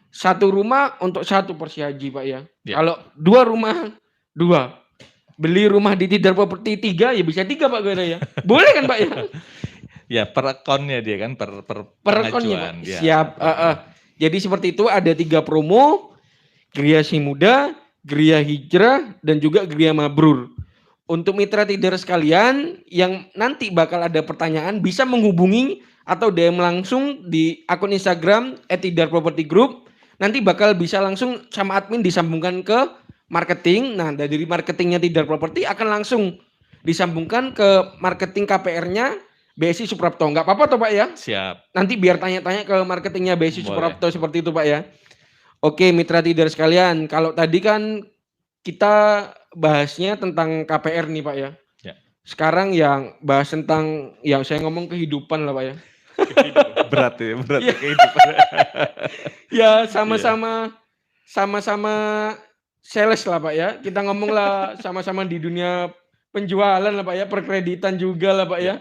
1 rumah untuk 1 porsi haji Pak ya. Kalau 2 rumah 2. Beli rumah di Tidar Properti 3 ya bisa 3 Pak Gora ya. Boleh kan Pak ya? Ya per akunnya dia kan per akunnya Pak. Siap. Jadi seperti itu ada 3 promo, Gria Si Muda, Gria Hijrah dan juga Gria Mabrur. Untuk mitra Tidar sekalian yang nanti bakal ada pertanyaan bisa menghubungi atau DM langsung di akun Instagram @tidarpropertygroup. Nanti bakal bisa langsung sama admin disambungkan ke marketing. Nah dari marketingnya Tidar Properti akan langsung disambungkan ke marketing KPR-nya BSI Suprapto. Enggak apa-apa toh Pak ya? Siap. Nanti biar tanya-tanya ke marketingnya BSI Suprapto seperti itu Pak ya. Oke mitra Tidar sekalian, kalau tadi kan kita bahasnya tentang KPR nih Pak ya. Sekarang yang bahas tentang yang saya ngomong kehidupan lah Pak ya. Berat ya kehidupan. Ya sama-sama sales lah Pak ya. Kita ngomong lah sama-sama di dunia penjualan lah Pak ya, perkreditan juga lah Pak ya.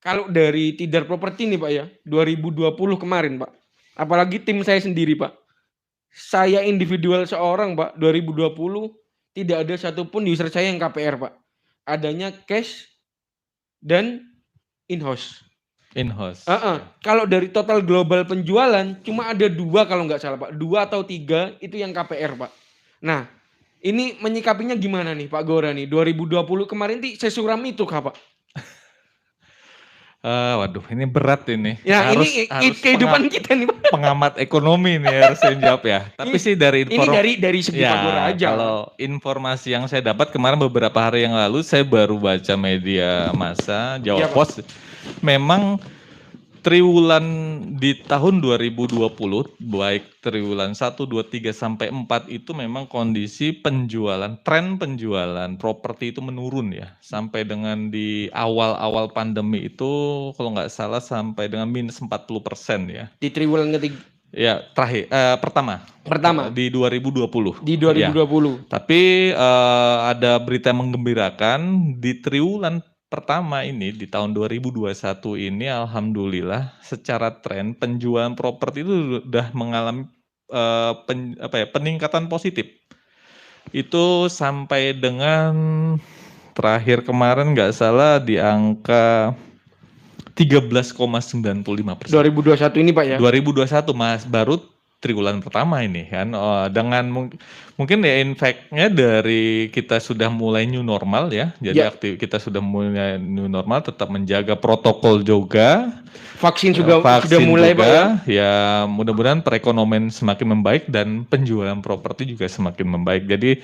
Kalau dari Tidar Properti nih Pak ya, 2020 kemarin Pak. Apalagi tim saya sendiri Pak. Saya individual seorang Pak, 2020 tidak ada satupun user saya yang KPR Pak. Adanya cash dan in-house. In-house. Kalau dari total global penjualan cuma ada 2 kalau nggak salah Pak. 2 atau 3 itu yang KPR Pak. Nah ini menyikapinya gimana nih Pak Gora nih? 2020 kemarin sesuram itu kah Pak? Waduh ini berat ini. Ya harus kehidupan kita nih Pak. Pengamat ekonomi nih harus saya jawab ya. Tapi sih dari dari segi Pak Gora aja. Kalau informasi yang saya dapat kemarin beberapa hari yang lalu saya baru baca media massa Jawa Pos. Memang triwulan di tahun 2020 baik triwulan 1, 2, 3 sampai 4 itu memang kondisi tren penjualan properti itu menurun ya. Sampai dengan di awal-awal pandemi itu kalau nggak salah sampai dengan minus 40% ya. Di triwulan ketiga. Ya, terakhir pertama di 2020. Di 2020. Ya. Tapi ada berita menggembirakan di triwulan pertama ini di tahun 2021 ini alhamdulillah secara tren penjualan properti itu sudah mengalami peningkatan positif. Itu sampai dengan terakhir kemarin nggak salah di angka 13,95%. 2021 ini Pak ya? 2021 Mas, baru triwulan pertama ini kan. Dengan mungkin ya efeknya dari kita sudah mulai new normal ya. Jadi Ya. kita sudah mulai new normal, tetap menjaga protokol juga. Vaksin sudah mulai juga, Pak ya? Ya mudah-mudahan perekonomian semakin membaik dan penjualan properti juga semakin membaik. Jadi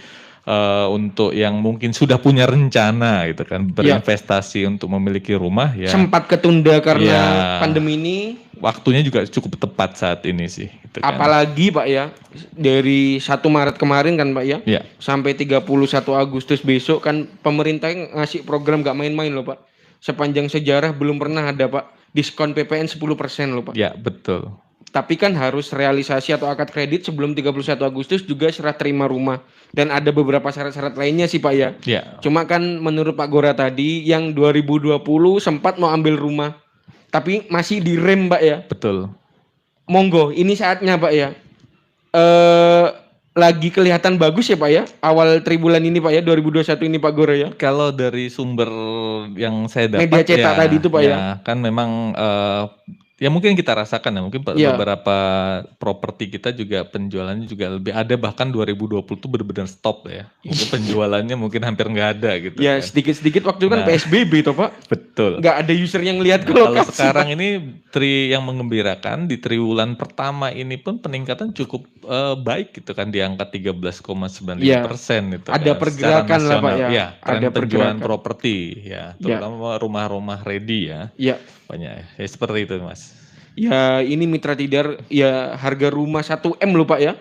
untuk yang mungkin sudah punya rencana gitu kan berinvestasi untuk memiliki rumah ya. Sempat ketunda karena pandemi ini. Waktunya juga cukup tepat saat ini sih. Gitu kan. Apalagi Pak ya, dari 1 Maret kemarin kan Pak ya, sampai 31 Agustus besok kan pemerintah ngasih program gak main-main loh Pak. Sepanjang sejarah belum pernah ada Pak diskon PPN 10% loh Pak. Ya betul. Tapi kan harus realisasi atau akad kredit sebelum 31 Agustus juga serah terima rumah. Dan ada beberapa syarat-syarat lainnya sih Pak ya. Cuma kan menurut Pak Gora tadi yang 2020 sempat mau ambil rumah. Tapi masih direm Pak ya. Betul. Monggo, ini saatnya Pak ya. Lagi kelihatan bagus ya Pak ya. Awal tribulan ini Pak ya, 2021 ini Pak Gora ya. Kalau dari sumber yang saya dapat media cetak tadi itu Pak ya. Kan memang ya mungkin kita rasakan ya, mungkin beberapa properti kita juga penjualannya juga lebih ada, bahkan 2020 tuh benar-benar stop ya. Mungkin penjualannya mungkin hampir nggak ada gitu. Ya kan. Sedikit-sedikit waktu kan PSBB toh Pak. Betul. Nggak ada user yang lihat ke lokasi. Kalau sekarang ini yang mengembirakan di triwulan pertama ini pun peningkatan cukup baik gitu kan, di angka 13,95% itu. Ada pergerakan lah Pak ya. Ya, ada penjualan properti ya, terutama rumah-rumah ready ya. Iya. Banyak ya, seperti itu Mas. Ya ini Mitra Tidar ya, harga rumah 1M loh Pak ya.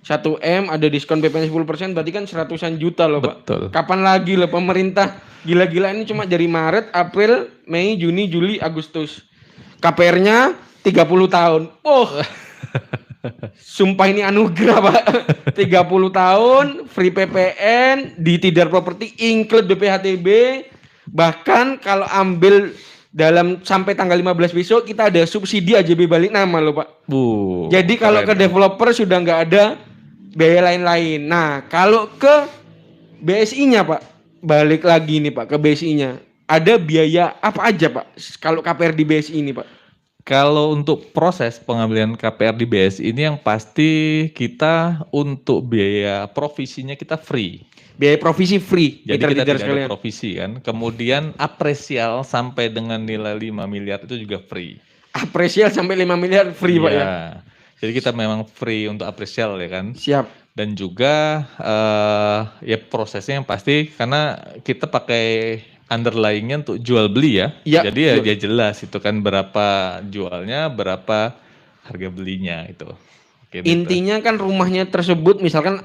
1M ada diskon PPN 10%, berarti kan 100-an juta loh Pak. Betul. Kapan lagi loh pemerintah gila-gila ini cuma dari Maret, April, Mei, Juni, Juli, Agustus. KPR-nya 30 tahun. Sumpah ini anugerah Pak. 30 tahun free PPN di Tidar Property include BPHTB. Bahkan kalau ambil dalam sampai tanggal 15 besok kita ada subsidi AJB balik nama loh Pak. Jadi kalau ke developer sudah nggak ada biaya lain-lain. Nah kalau ke BSI-nya Pak, balik lagi nih Pak ke BSI-nya, ada biaya apa aja Pak kalau KPR di BSI ini Pak? Kalau untuk proses pengambilan KPR di BSI ini yang pasti kita untuk biaya provisinya kita free. Biaya provisi free. Jadi kita tidak ada provisi kan. Kemudian apresial sampai dengan nilai 5 miliar itu juga free. Apresial sampai 5 miliar free Pak ya? Jadi kita memang free untuk apresial ya kan. Siap. Dan juga ya prosesnya yang pasti karena kita pakai underlying-nya untuk jual beli ya. Jadi ya dia jelas itu kan berapa jualnya, berapa harga belinya itu. Intinya kan rumahnya tersebut misalkan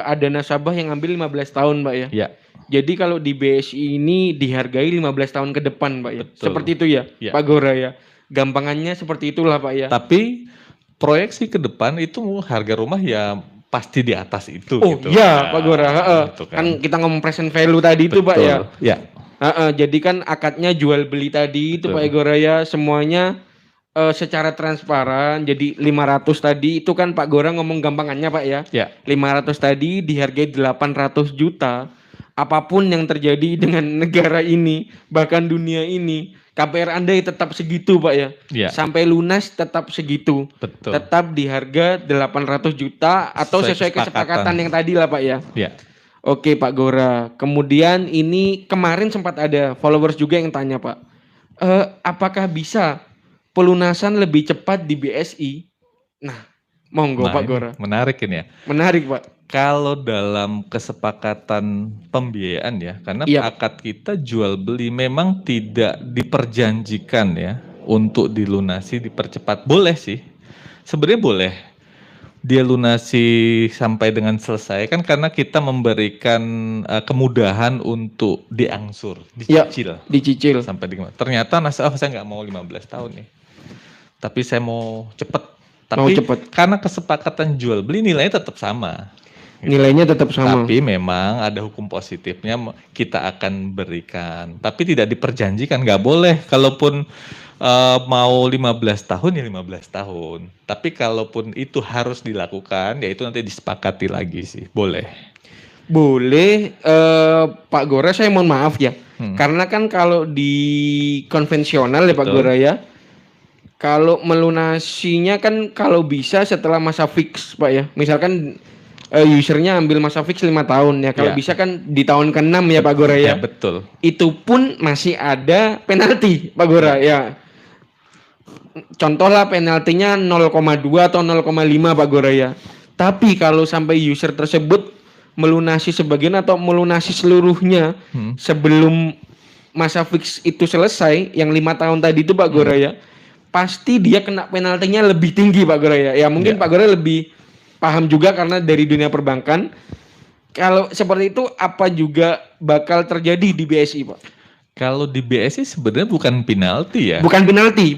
ada nasabah yang ngambil 15 tahun Pak ya. Iya. Jadi kalau di BSI ini dihargai 15 tahun ke depan Pak ya. Betul. Seperti itu ya, Pak Gora ya. Gampangannya seperti itulah Pak ya. Tapi proyeksi ke depan itu harga rumah ya pasti di atas itu. Gitu. Iya Pak Gora. Gitu kan kita ngomong present value tadi itu Pak ya. Ya. Jadi kan akadnya jual beli tadi itu Pak Gora ya, semuanya secara transparan. Jadi 500 tadi itu kan Pak Gora ngomong gampangannya Pak ya. 500 tadi dihargai 800 juta. Apapun yang terjadi dengan negara ini, bahkan dunia ini, KPR Anda tetap segitu Pak ya. Sampai lunas tetap segitu. Betul. Tetap di harga 800 juta atau sesuai kesepakatan yang tadi lah Pak ya. Oke Pak Gora. Kemudian ini kemarin sempat ada followers juga yang tanya Pak, apakah bisa pelunasan lebih cepat di BSI? Nah, monggo Pak Gora. Menarik ini ya. Menarik Pak. Kalau dalam kesepakatan pembiayaan ya, karena akad kita jual beli memang tidak diperjanjikan ya untuk dilunasi dipercepat. Boleh sih, sebenarnya boleh dia lunasi sampai dengan selesai kan, karena kita memberikan kemudahan untuk diangsur, dicicil sampai dengan ternyata saya nggak mau 15 tahun nih, tapi saya mau cepet. Tapi karena kesepakatan jual beli nilainya tetap sama. Nilainya tetap sama. Tapi memang ada hukum positifnya, kita akan berikan. Tapi tidak diperjanjikan, nggak boleh. Kalaupun mau 15 tahun ya 15 tahun. Tapi kalaupun itu harus dilakukan, ya itu nanti disepakati lagi sih, boleh. Boleh, Pak Gora, saya mohon maaf ya. Karena kan kalau di konvensional ya Pak Betul. Gora ya, kalau melunasinya kan kalau bisa setelah masa fix Pak ya. Misalkan usernya ambil masa fix 5 tahun ya. Kalau Ya. bisa kan di tahun ke-6 ya Pak Gora Ya ya. betul. Itu pun masih ada penalti Pak Gora ya. Contoh lah penaltinya 0,2 atau 0,5 Pak Gora ya. Tapi kalau sampai user tersebut melunasi sebagian atau melunasi seluruhnya sebelum masa fix itu selesai, yang 5 tahun tadi itu Pak Gora ya, pasti dia kena penaltinya lebih tinggi Pak Gora ya. Ya mungkin Pak Gora lebih paham juga karena dari dunia perbankan. Kalau seperti itu apa juga bakal terjadi di BSI Pak? Kalau di BSI sebenarnya bukan penalti ya. Bukan penalti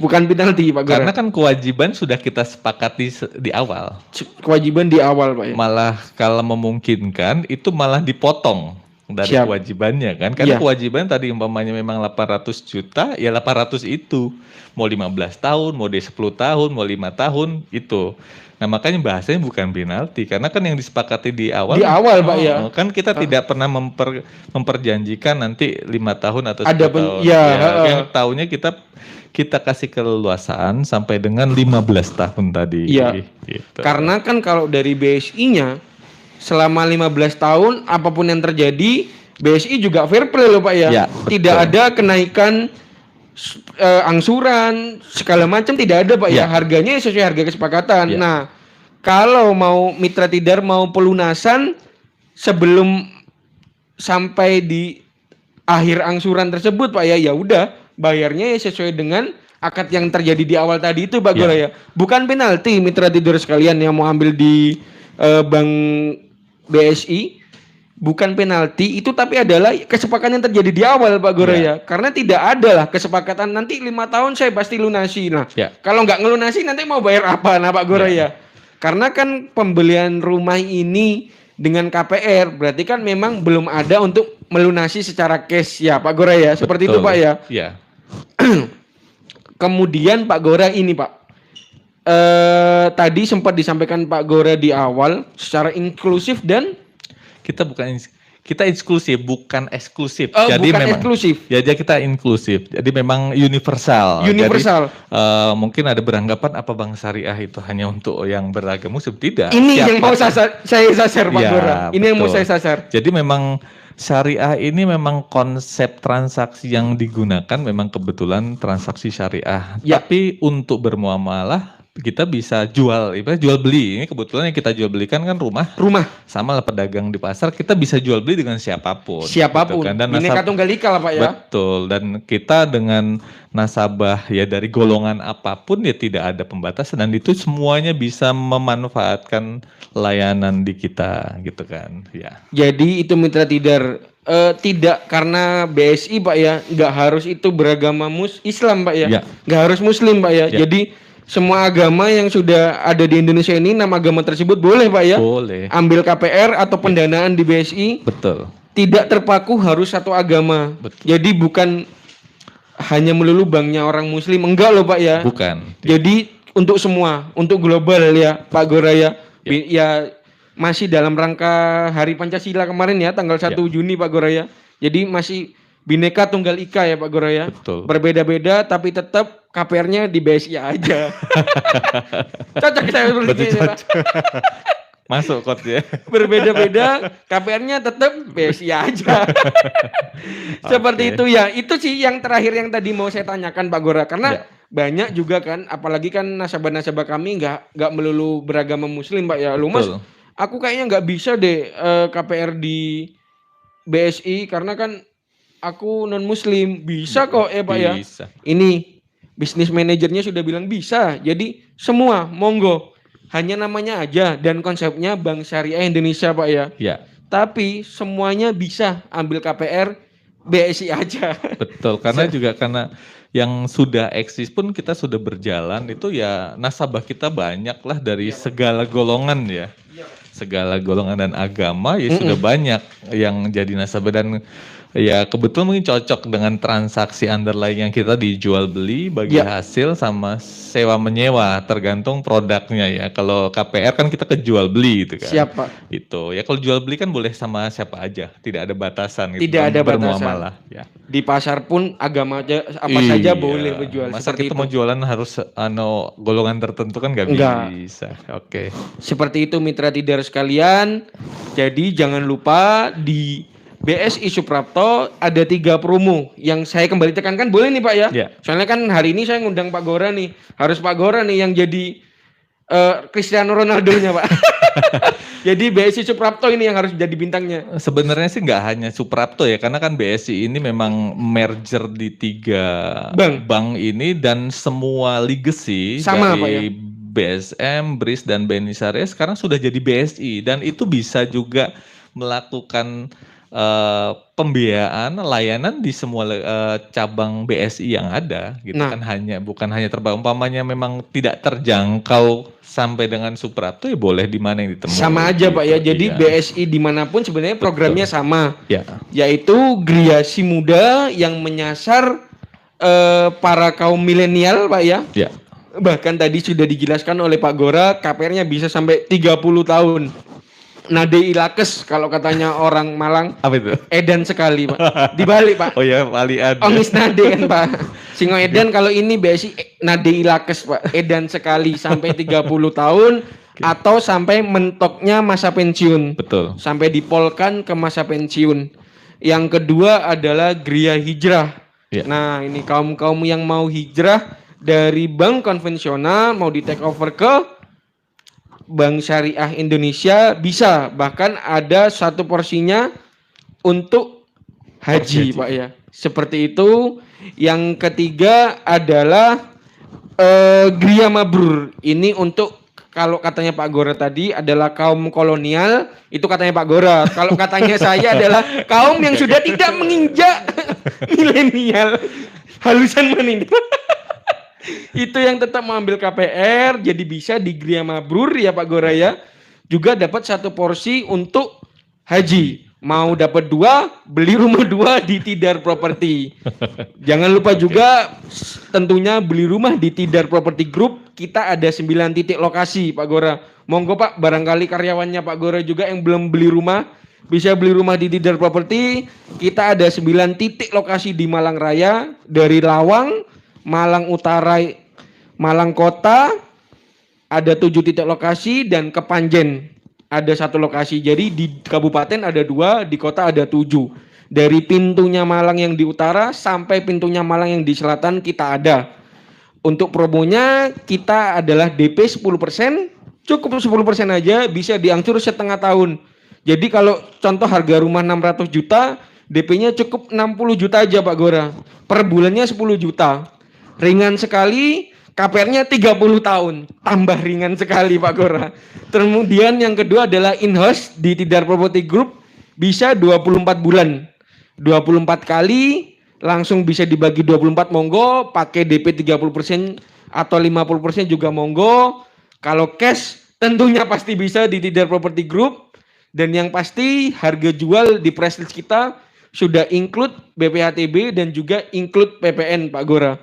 Pak Gora. Karena kan kewajiban sudah kita sepakati di awal. Kewajiban di awal Pak ya. Malah kalau memungkinkan itu malah dipotong dari Siap. kewajibannya kan. Karena Iya. kewajiban tadi umpamanya memang 800 juta, ya 800 itu. Mau 15 tahun, mau dia 10 tahun, mau 5 tahun itu. Nah makanya bahasanya bukan penalti karena kan yang disepakati di awal. Di awal, Pak, ya. Kan kita tidak pernah memperjanjikan nanti 5 tahun atau 10 Ada tahun. ya, Yang tahunya kita kasih keleluasaan sampai dengan 15 tahun tadi. Iya. Gitu. Karena kan kalau dari BSI-nya selama 15 tahun apapun yang terjadi BSI juga fair play loh Pak ya. Ya, Tidak betul. ada kenaikan angsuran segala macam, tidak ada Pak ya. Ya. Harganya sesuai harga kesepakatan. Ya. Nah, kalau mau mitra tidar mau pelunasan sebelum sampai di akhir angsuran tersebut Pak ya, ya udah bayarnya ya sesuai dengan akad yang terjadi di awal tadi itu Pak Gora ya. Bukan penalti mitra tidur sekalian yang mau ambil di Bank BSI, bukan penalti itu, tapi adalah kesepakatan yang terjadi di awal Pak Gora ya. Karena tidak ada lah kesepakatan nanti 5 tahun saya pasti lunasi. Nah, kalau nggak ngelunasi nanti mau bayar apa nah Pak Gora ya. Karena kan pembelian rumah ini dengan KPR berarti kan memang belum ada untuk melunasi secara cash ya Pak Gora ya. Seperti itu Pak ya. Iya. Kemudian Pak Gora ini Pak, tadi sempat disampaikan Pak Gora di awal secara inklusif dan kita inklusif bukan eksklusif. Jadi bukan memang eksklusif. Ya, jadi kita inklusif. Jadi memang universal. Universal. Jadi, mungkin ada beranggapan apa Bank Syariah itu hanya untuk yang beragama Muslim, tidak. Ini yang mau saya sasar Pak Gora. Ini yang mau saya sasar. Jadi memang syariah ini memang konsep transaksi yang digunakan memang kebetulan transaksi syariah. Ya. Tapi untuk bermuamalah kita bisa jual beli. Ini kebetulan yang kita jual belikan kan rumah. Sama lah pedagang di pasar, kita bisa jual beli dengan siapapun. Siapapun. Gitu kan. Dan Bineka Tunggal Ika lah Pak ya. Betul. Dan kita dengan nasabah ya dari golongan apapun ya tidak ada pembatasan dan itu semuanya bisa memanfaatkan layanan di kita gitu kan. Ya. Jadi itu mitra tidar tidak karena BSI Pak ya, nggak harus itu beragama Islam Pak ya. Nggak harus Muslim Pak ya. Jadi semua agama yang sudah ada di Indonesia ini, nama agama tersebut boleh Pak ya? Boleh. Ambil KPR atau pendanaan di BSI. Betul. Tidak terpaku harus satu agama. Betul. Jadi bukan hanya melulu banknya orang Muslim, enggak loh Pak ya? Bukan. Jadi untuk semua, untuk global ya Pak Gora ya. Ya masih dalam rangka Hari Pancasila kemarin ya, tanggal 1 Juni Pak Gora ya. Jadi masih Bineka Tunggal Ika ya Pak Gora ya. Betul. Berbeda-beda tapi tetap KPR-nya di BSI aja. Cocok saya seperti ini Pak. Masuk ya. Berbeda-beda KPR-nya tetap BSI aja. Seperti itu ya. Itu sih yang terakhir yang tadi mau saya tanyakan Pak Gora. Karena banyak juga kan, apalagi kan nasabah-nasabah kami nggak melulu beragama Muslim Pak ya. Lu Mas, aku kayaknya nggak bisa deh KPR di BSI karena kan aku non Muslim. Bisa kok ya Pak ya. Bisa. Ini bisnis manajernya sudah bilang bisa. Jadi semua monggo. Hanya namanya aja dan konsepnya Bank Syariah Indonesia Pak ya. Ya. Tapi semuanya bisa ambil KPR BSI aja. Betul, karena juga karena yang sudah eksis pun kita sudah berjalan itu ya nasabah kita banyak lah dari segala golongan ya. Segala golongan dan agama ya sudah banyak yang jadi nasabah dan Ya kebetulan mungkin cocok dengan transaksi underlying yang kita dijual beli bagi Ya, hasil sama sewa menyewa tergantung produknya ya. Kalau KPR kan kita kejual beli gitu kan. siap Pak. Itu ya kalau jual beli kan boleh sama siapa aja, tidak ada batasan gitu Tidak dalam ada batasan. bermuamalah ya. Di pasar pun agama aja apa saja boleh Iya, menjual masa seperti kita itu. mau jualan harus golongan tertentu kan nggak Enggak. bisa. Oke. Seperti itu mitra tidar sekalian. Jadi jangan lupa di BSI Suprapto ada 3 promo yang saya kembali tekankan, boleh nih Pak ya? Ya. Soalnya kan hari ini saya ngundang Pak Gora nih. Harus Pak Gora nih yang jadi Cristiano Ronaldo-nya Pak. Jadi BSI Suprapto ini yang harus jadi bintangnya. Sebenarnya sih nggak hanya Suprapto ya, karena kan BSI ini memang merger di 3 bank ini dan semua legacy Sama, Pak, ya? dari BSM, BRIS dan BNI Syariah sekarang sudah jadi BSI dan itu bisa juga melakukan pembiayaan layanan di semua cabang BSI yang ada gitu Nah. kan, bukan hanya umpamanya memang tidak terjangkau sampai dengan Suprapto ya boleh di mana yang ditemui. Sama aja Pak ya. gitu, Jadi iya. BSI dimanapun sebenarnya programnya sama. Ya. Yaitu Griasi Muda yang menyasar para kaum milenial Pak ya. Ya. Bahkan tadi sudah dijelaskan oleh Pak Gora, KPR-nya bisa sampai 30 tahun. Nade ilakes kalau katanya orang Malang. Apa itu? Edan sekali Pak. Dibalik Pak. Oh ya, walian. Omis nade kan Pak. Singo edan kalau ini BSI nade ilakes Pak. Edan sekali sampai 30 tahun atau sampai mentoknya masa pensiun. Betul. Sampai dipolkan ke masa pensiun. Yang kedua adalah Gria Hijrah. Ya. Nah, ini kaum-kaum yang mau hijrah dari bank konvensional mau di take over ke Bank Syariah Indonesia bisa, bahkan ada satu porsinya untuk haji, Pak ya. Seperti itu. Yang ketiga adalah Gria Mabrur. Ini untuk kalau katanya Pak Gora tadi adalah kaum kolonial, itu katanya Pak Gora. Kalau katanya saya adalah kaum yang sudah tidak menginjak milenial. Halusan mana ini? Itu yang tetap mengambil KPR, jadi bisa di Gria Mabrur ya Pak Gora ya. Juga dapat satu porsi untuk haji. Mau dapat 2, beli rumah 2 di Tidar Property. Jangan lupa juga tentunya beli rumah di Tidar Property Group. Kita ada 9 titik lokasi Pak Gora. Monggo Pak, barangkali karyawannya Pak Gora juga yang belum beli rumah, bisa beli rumah di Tidar Property. Kita ada 9 titik lokasi di Malang Raya, dari Lawang, Malang Utara, Malang Kota, ada 7 titik lokasi, dan Kepanjen ada 1 lokasi. Jadi di kabupaten ada 2, di kota ada 7. Dari pintunya Malang yang di utara sampai pintunya Malang yang di selatan kita ada. Untuk promonya kita adalah DP 10%, cukup 10% aja bisa diangsur setengah tahun. Jadi kalau contoh harga rumah 600 juta, DP-nya cukup 60 juta aja Pak Gora. Per bulannya 10 juta. Ringan sekali, KPR-nya 30 tahun. Tambah ringan sekali Pak Gora. Kemudian yang kedua adalah in-house di Tidar Property Group, bisa 24 bulan. 24 kali, langsung bisa dibagi 24 monggo, pakai DP 30% atau 50% juga monggo. Kalau cash tentunya pasti bisa di Tidar Property Group. Dan yang pasti harga jual di press list kita sudah include BPHTB dan juga include PPN Pak Gora.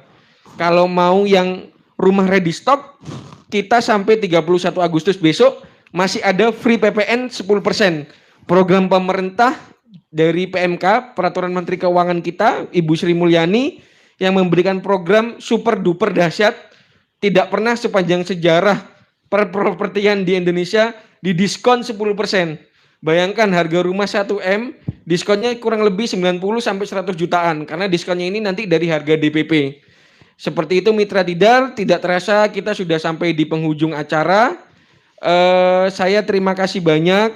Kalau mau yang rumah ready stock, kita sampai 31 Agustus besok masih ada free PPN 10%. Program pemerintah dari PMK, Peraturan Menteri Keuangan kita, Ibu Sri Mulyani, yang memberikan program super duper dahsyat, tidak pernah sepanjang sejarah perpropertian di Indonesia didiskon 10%. Bayangkan harga rumah 1M, diskonnya kurang lebih 90 sampai 100 jutaan karena diskonnya ini nanti dari harga DPP. Seperti itu Mitra Tidar, tidak terasa kita sudah sampai di penghujung acara. Saya terima kasih banyak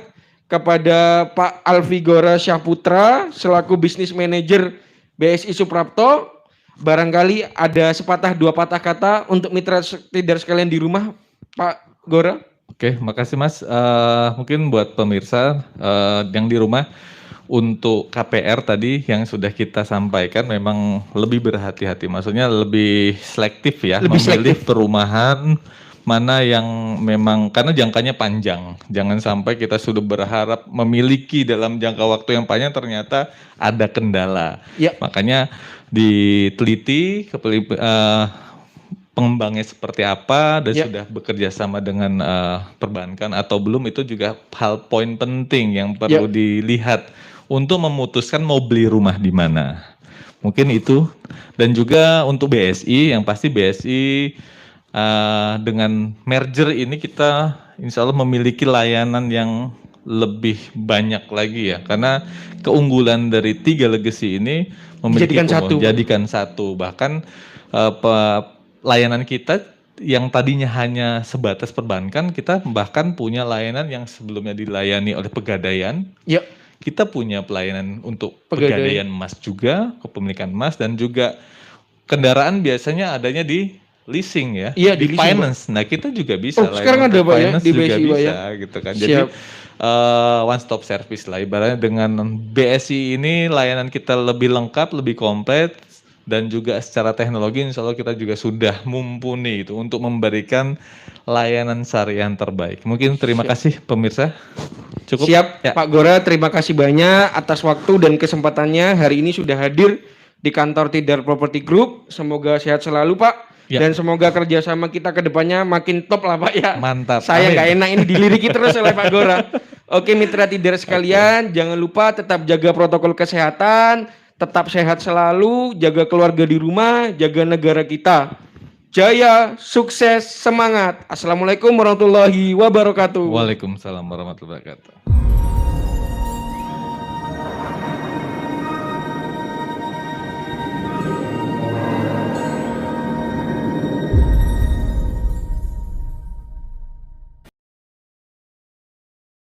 kepada Pak Alfi Gora Syahputra selaku Business Manager BSI Suprapto. Barangkali ada sepatah dua patah kata untuk Mitra Tidar sekalian di rumah, Pak Gora. Oke, makasih Mas. Mungkin buat pemirsa yang di rumah, untuk KPR tadi yang sudah kita sampaikan memang lebih berhati-hati, maksudnya lebih selektif ya, Lebih memilih selektif. perumahan, mana yang memang karena jangkanya panjang. Jangan sampai kita sudah berharap memiliki dalam jangka waktu yang panjang ternyata ada kendala. Ya. Makanya diteliti pengembangnya seperti apa dan sudah bekerja sama dengan perbankan atau belum, itu juga hal poin penting yang perlu dilihat untuk memutuskan mau beli rumah di mana. Mungkin itu. Dan juga untuk BSI, yang pasti BSI dengan merger ini kita insya Allah memiliki layanan yang lebih banyak lagi ya, karena keunggulan dari 3 legacy ini memiliki jadikan satu. Bahkan layanan kita yang tadinya hanya sebatas perbankan, kita bahkan punya layanan yang sebelumnya dilayani oleh Pegadaian. Ya. Kita punya pelayanan untuk Pegadaian emas juga, kepemilikan emas, dan juga kendaraan biasanya adanya di leasing ya, di finance. Nah, kita juga bisa. Sekarang ada Pak ya, di BSI bisa gitu kan. Jadi one stop service lah ibaratnya. Dengan BSI ini layanan kita lebih lengkap, lebih komplit, dan juga secara teknologi insya Allah kita juga sudah mumpuni itu untuk memberikan layanan syariah yang terbaik. Mungkin terima kasih pemirsa. Cukup. Siap Pak Gora, terima kasih banyak atas waktu dan kesempatannya hari ini sudah hadir di kantor Tidar Property Group. Semoga sehat selalu Pak. Dan semoga kerjasama kita ke depannya makin top lah Pak ya. Mantap. Saya nggak enak ini diliriki terus oleh Pak Gora. Oke mitra Tidar sekalian, jangan lupa tetap jaga protokol kesehatan, tetap sehat selalu, jaga keluarga di rumah, jaga negara kita. Jaya, sukses, semangat. Assalamualaikum warahmatullahi wabarakatuh. Waalaikumsalam warahmatullahi wabarakatuh.